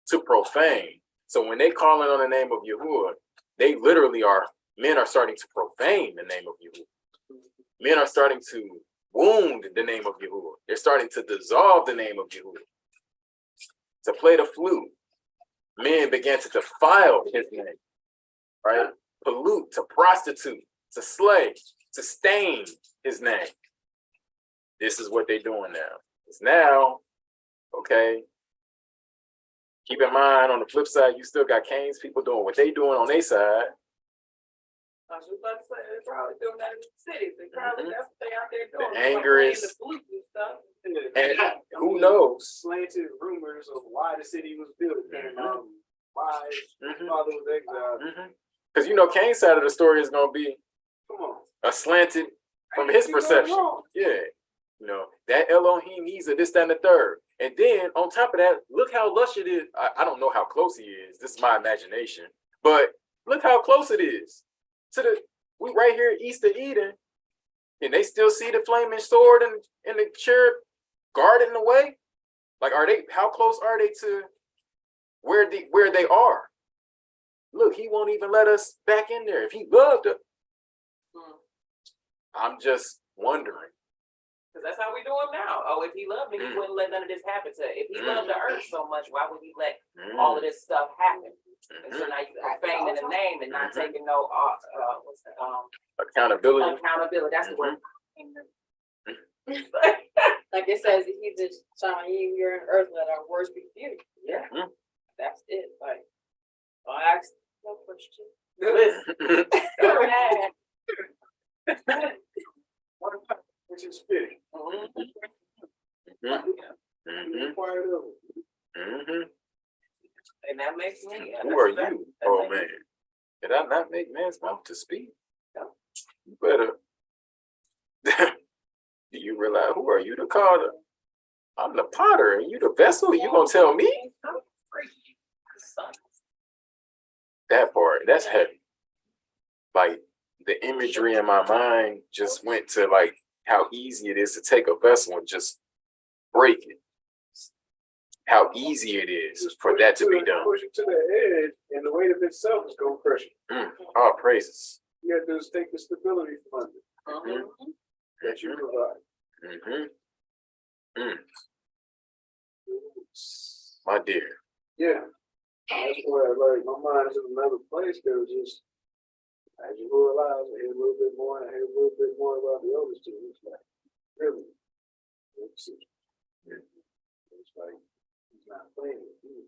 to profane. So when they calling on the name of Yahuwah, they literally are, men are starting to profane the name of Yahuwah. Men are starting to wound the name of Yahuwah. They're starting to dissolve the name of Yahuwah. To play the flute, men began to defile his name, right? Pollute, to prostitute, to slay, to stain his name. This is what they're doing now. It's now, okay, keep in mind, on the flip side, you still got Cain's people doing what they doing on their side. I was about to say, they're probably doing that in the cities. They probably, that's what they out there doing. The anger Like, is- the flute and stuff. And who knows? Slanted rumors of why the city was built and why his Mhm. father was exiled. Because you know, Cain's side of the story is going to be Come on. a slanted from Ain't his you going perception. wrong? Yeah. You know, that Elohim, he's a this, that, and the third. And then on top of that, look how lush it is. I don't know how close he is. This is my imagination. But look how close it is. We right here east of Eden, and they still see the flaming sword and the cherub guarding the way. Like, how close are they to where they are? Look, he won't even let us back in there. If he loved us, I'm just wondering. Because that's how we do him now. Oh, if he loved me, he wouldn't let none of this happen to him. If he loved the earth so much, why would he let all of this stuff happen? And so now you're profaning the name and not taking no what's that, Accountability. accountability. That's the word. Like it says, he just showing you you're in earth, let our words be few. Yeah. That's it. Like, I asked no question. Listen. One time, which is fitting. Mhm. Quiet over. Mhm. And that makes me. Who are you, oh man? Did I not make man's mouth to speak? No. You better. Do you realize who are you to call the? I'm the potter and you the vessel. You gonna tell me that part? That's heavy. Like the imagery in my mind just went to like how easy it is to take a vessel and just break it. How easy it is for that to be done. Push it to the edge, and the weight of itself is going to crush it. All praises. You have to just take the stability from it that you provide. My dear. Yeah. That's where, like, my mind's in another place. There was just, as you realize, I hear a little bit more, and I hear a little bit more about the others too. It's like, really? It's like, he's not playing with you.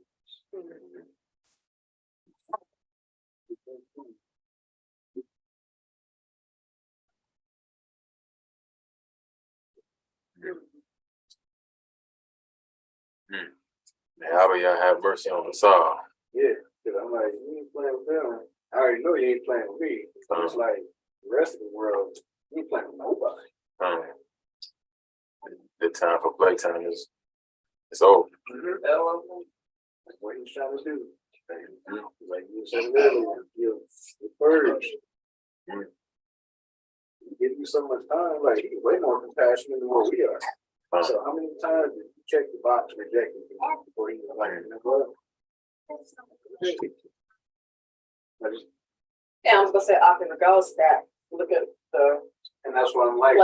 How about y'all have mercy on us all? Yeah, because I'm like, you ain't playing with them. I already know you ain't playing with me. It's like the rest of the world, you ain't playing with nobody. The time for playtime is over. That's what he's trying to do. Like you said earlier, you're purge. Give you so much time, like he's way more compassionate than what we are. So how many times did you check the box rejecting before he was like, you know what? Yeah, I was gonna say after the ghost that look at the And that's what I'm like.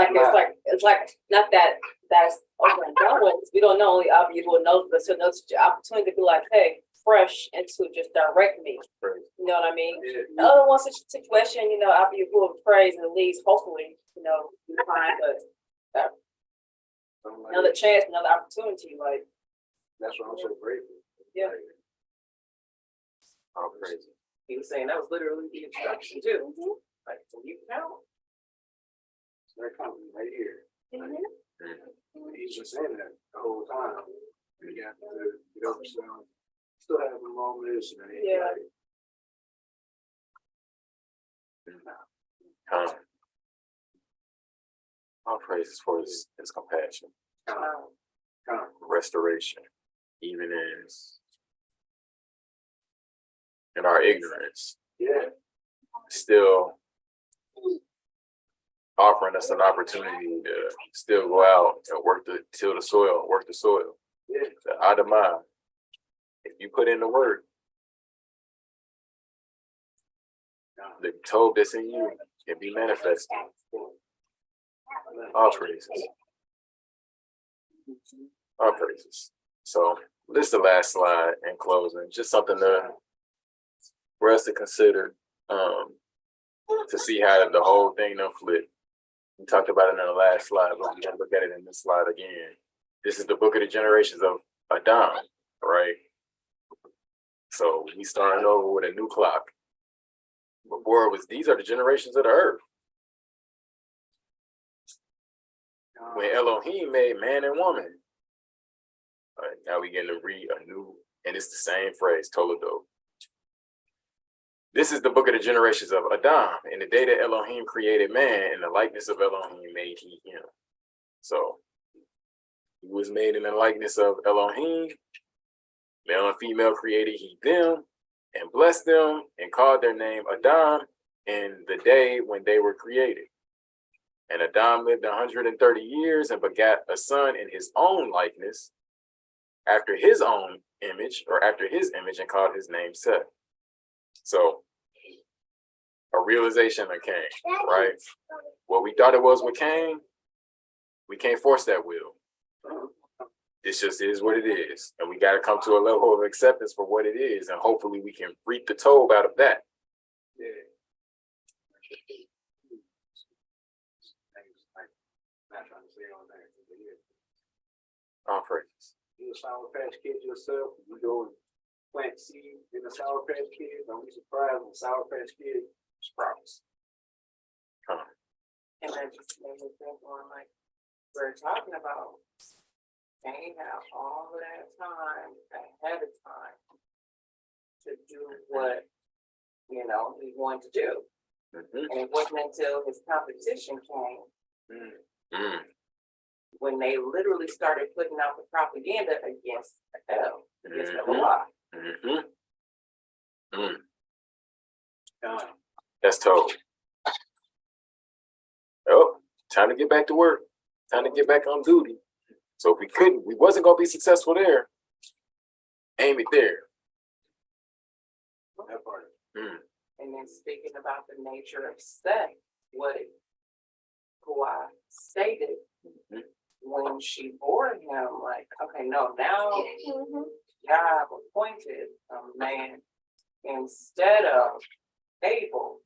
it's like not that that's over and done with. We don't know only you will know but so no opportunity to be like, hey, fresh and to just direct me. You know what I mean? Yeah. The other one situation, you know, after you will praise and leads, hopefully, you know, you find another chance, another opportunity, like That's what I'm so grateful. Yeah. All praises. He was saying that was literally the instruction too. Like, when you count. They're coming right here. He's just saying that the whole time. You got to get over some. Still have a moment this and Yeah. All praises for his compassion, Come. restoration, even in our ignorance, Yeah. still offering us an opportunity to still go out and till the soil, work the soil. Yeah. The Adamah, If you put in the work, the Tob that's in you can be manifested. All praises. All praises. So this is the last slide in closing. Just something for us to consider, to see how the whole thing done flip. We talked about it in the last slide, but we're gonna look at it in this slide again. This is the book of the generations of Adam, right? So we starting over with a new clock. Before these are the generations of the earth. When Elohim made man and woman. All right, now we getting to read a new, and it's the same phrase, Toledo. This is the book of the generations of Adam. In the day that Elohim created man, in the likeness of Elohim made he him. So he was made in the likeness of Elohim. Male and female created he them, and blessed them, and called their name Adam in the day when they were created. And Adam lived 130 years and begat a son in his own likeness, after his own image, and called his name Seth. So, a realization of Cain, right? What we thought it was with Cain, we can't force that will. It just is what it is. And we got to come to a level of acceptance for what it is. And hopefully we can reap the toll out of that. Yeah. Not trying to say all that. All praises. You're a Sour Patch Kid yourself. You go and plant seed in a Sour Patch Kid. Don't be surprised when Sour Patch Kid sprouts. And that just made me think on like we're talking about. They have all of that time ahead of time to do what he wanted to do. And it wasn't until his competition came when they literally started putting out the propaganda against the law. That's told. Oh, time to get back to work. Time to get back on duty. So if we wasn't gonna be successful there, aim it there. That part. And then speaking about the nature of Seth, who I stated when she bore him, like, okay, no, now God appointed a man instead of Abel,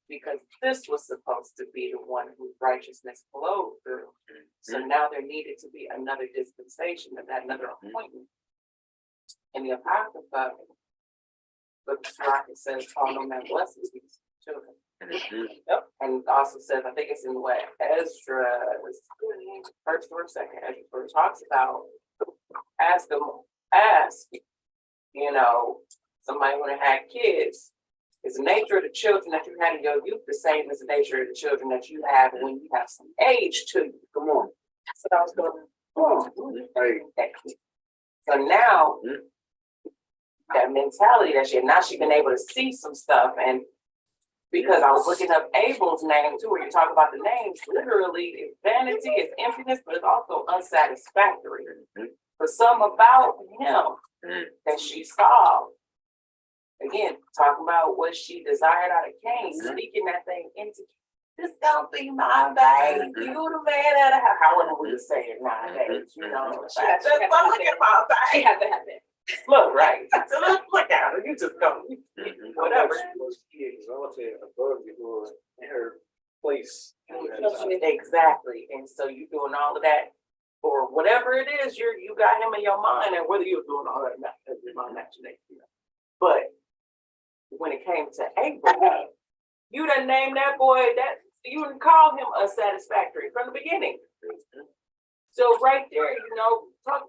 because this was supposed to be the one whose righteousness flowed through. So now there needed to be another dispensation of that, another appointment. In the Apocrypha, but the rocket says, "Oh, no man blesses these children." Yep. And it also says, I think it's in what Ezra, first or second Ezra, where it talks about ask, somebody when they had kids. Is the nature of the children that you had in your youth the same as the nature of the children that you have when you have some age to you? Come on. That's what I was going to. So now, that mentality that now she's been able to see some stuff. And because I was looking up Abel's name too, where you talk about the names, literally it's vanity, it's emptiness, but it's also unsatisfactory. For some about him that she saw. Again, talking about what she desired out of Cain, speaking that thing into this don't be my baby. You the man at a house. However we say it nowadays, Look at my baby. She had to have that. Look, right. So look at her. You just go. Whatever. She exalted above you in her place. Exactly. And so you're doing all of that or whatever it is, you got him in your mind, and whether you're doing all that or not, that's in my imagination. But when it came to Abel, you done named that boy that you didn't call him unsatisfactory from the beginning. So right there, talk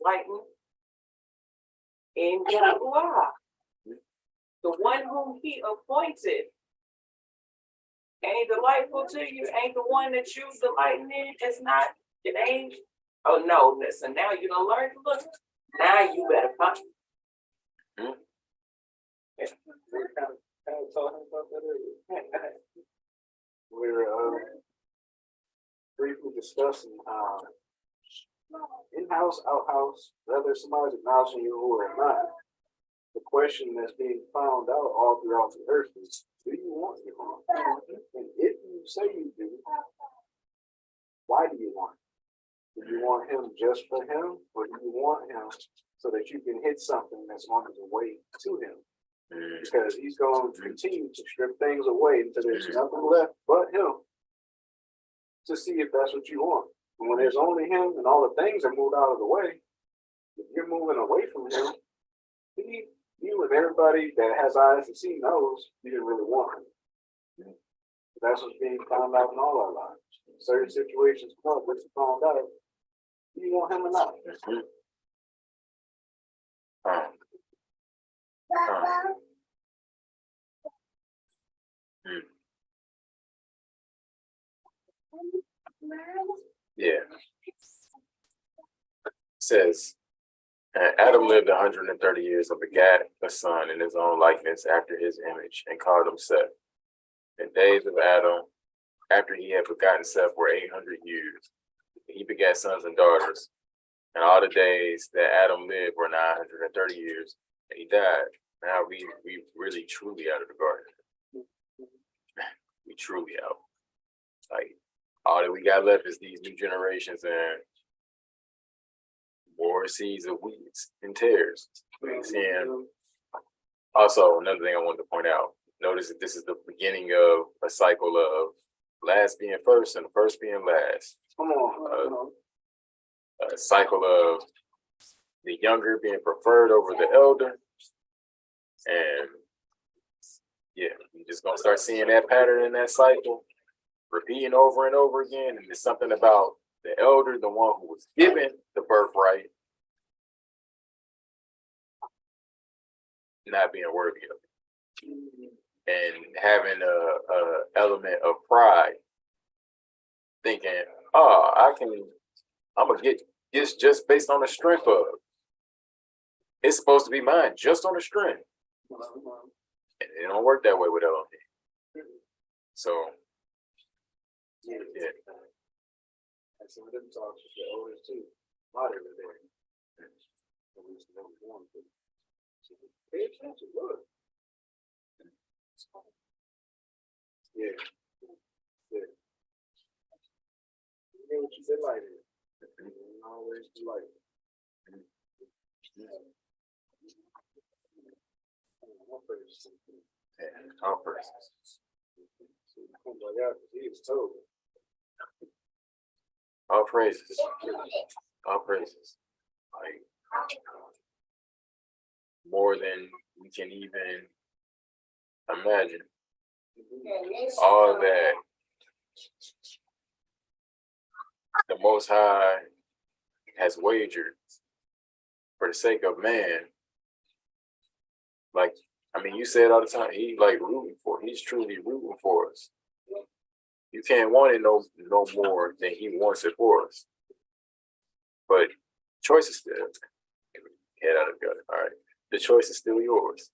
lighten in Yahuwah, the one whom he appointed. Ain't delightful to you, ain't the one that you delighting in. It's not, it ain't. Oh no, listen, now you done learned to look. Now you better find. We're kind of talking about that earlier. We're briefly discussing in-house, out-house, whether somebody's acknowledging you or not, the question that's being found out all throughout the earth is, do you want your mom? And if you say you do, why do you want him? Do you want him just for him, or do you want him so that you can hit something that's on the way to him? Because he's going to continue to strip things away until there's nothing left but him to see if that's what you want. And when there's only him and all the things are moved out of the way, if you're moving away from him, you and everybody that has eyes to see knows you didn't really want him. That's what's being found out in all our lives. In certain situations come up, let's find out, do you want him or not? Yeah. It says, and Adam lived 130 years and begat a son in his own likeness after his image, and called him Seth. The days of Adam, after he had begotten Seth, were 800 years. He begat sons and daughters. And all the days that Adam lived were 930 years, and he died. Now we really truly out of the garden. We truly out. Like, all that we got left is these new generations and more seeds of weeds and tares. And also, another thing I wanted to point out, notice that this is the beginning of a cycle of last being first and first being last. Come on. A cycle of the younger being preferred over the elder. And yeah, you're just gonna start seeing that pattern in that cycle, repeating over and over again. And there's something about the elder, the one who was given the birthright, not being worthy of it, and having a element of pride, thinking, oh, I'm gonna get this just based on the strength of it. It's supposed to be mine just on the strength. And it don't work that way with Elohim. So, yeah. And some of them talks with the elders too. A lot of it there. At least the one. Pay attention, look. Yeah. Yeah. You know what you did like it. You always do like it. All praises. He was told. All praises. All praises. Like, more than we can even imagine. All that the Most High has wagered for the sake of man. Like, I mean, you say it all the time. He's truly rooting for us. You can't want it no more than he wants it for us. But choice is still, head out of the gutter. All right. The choice is still yours.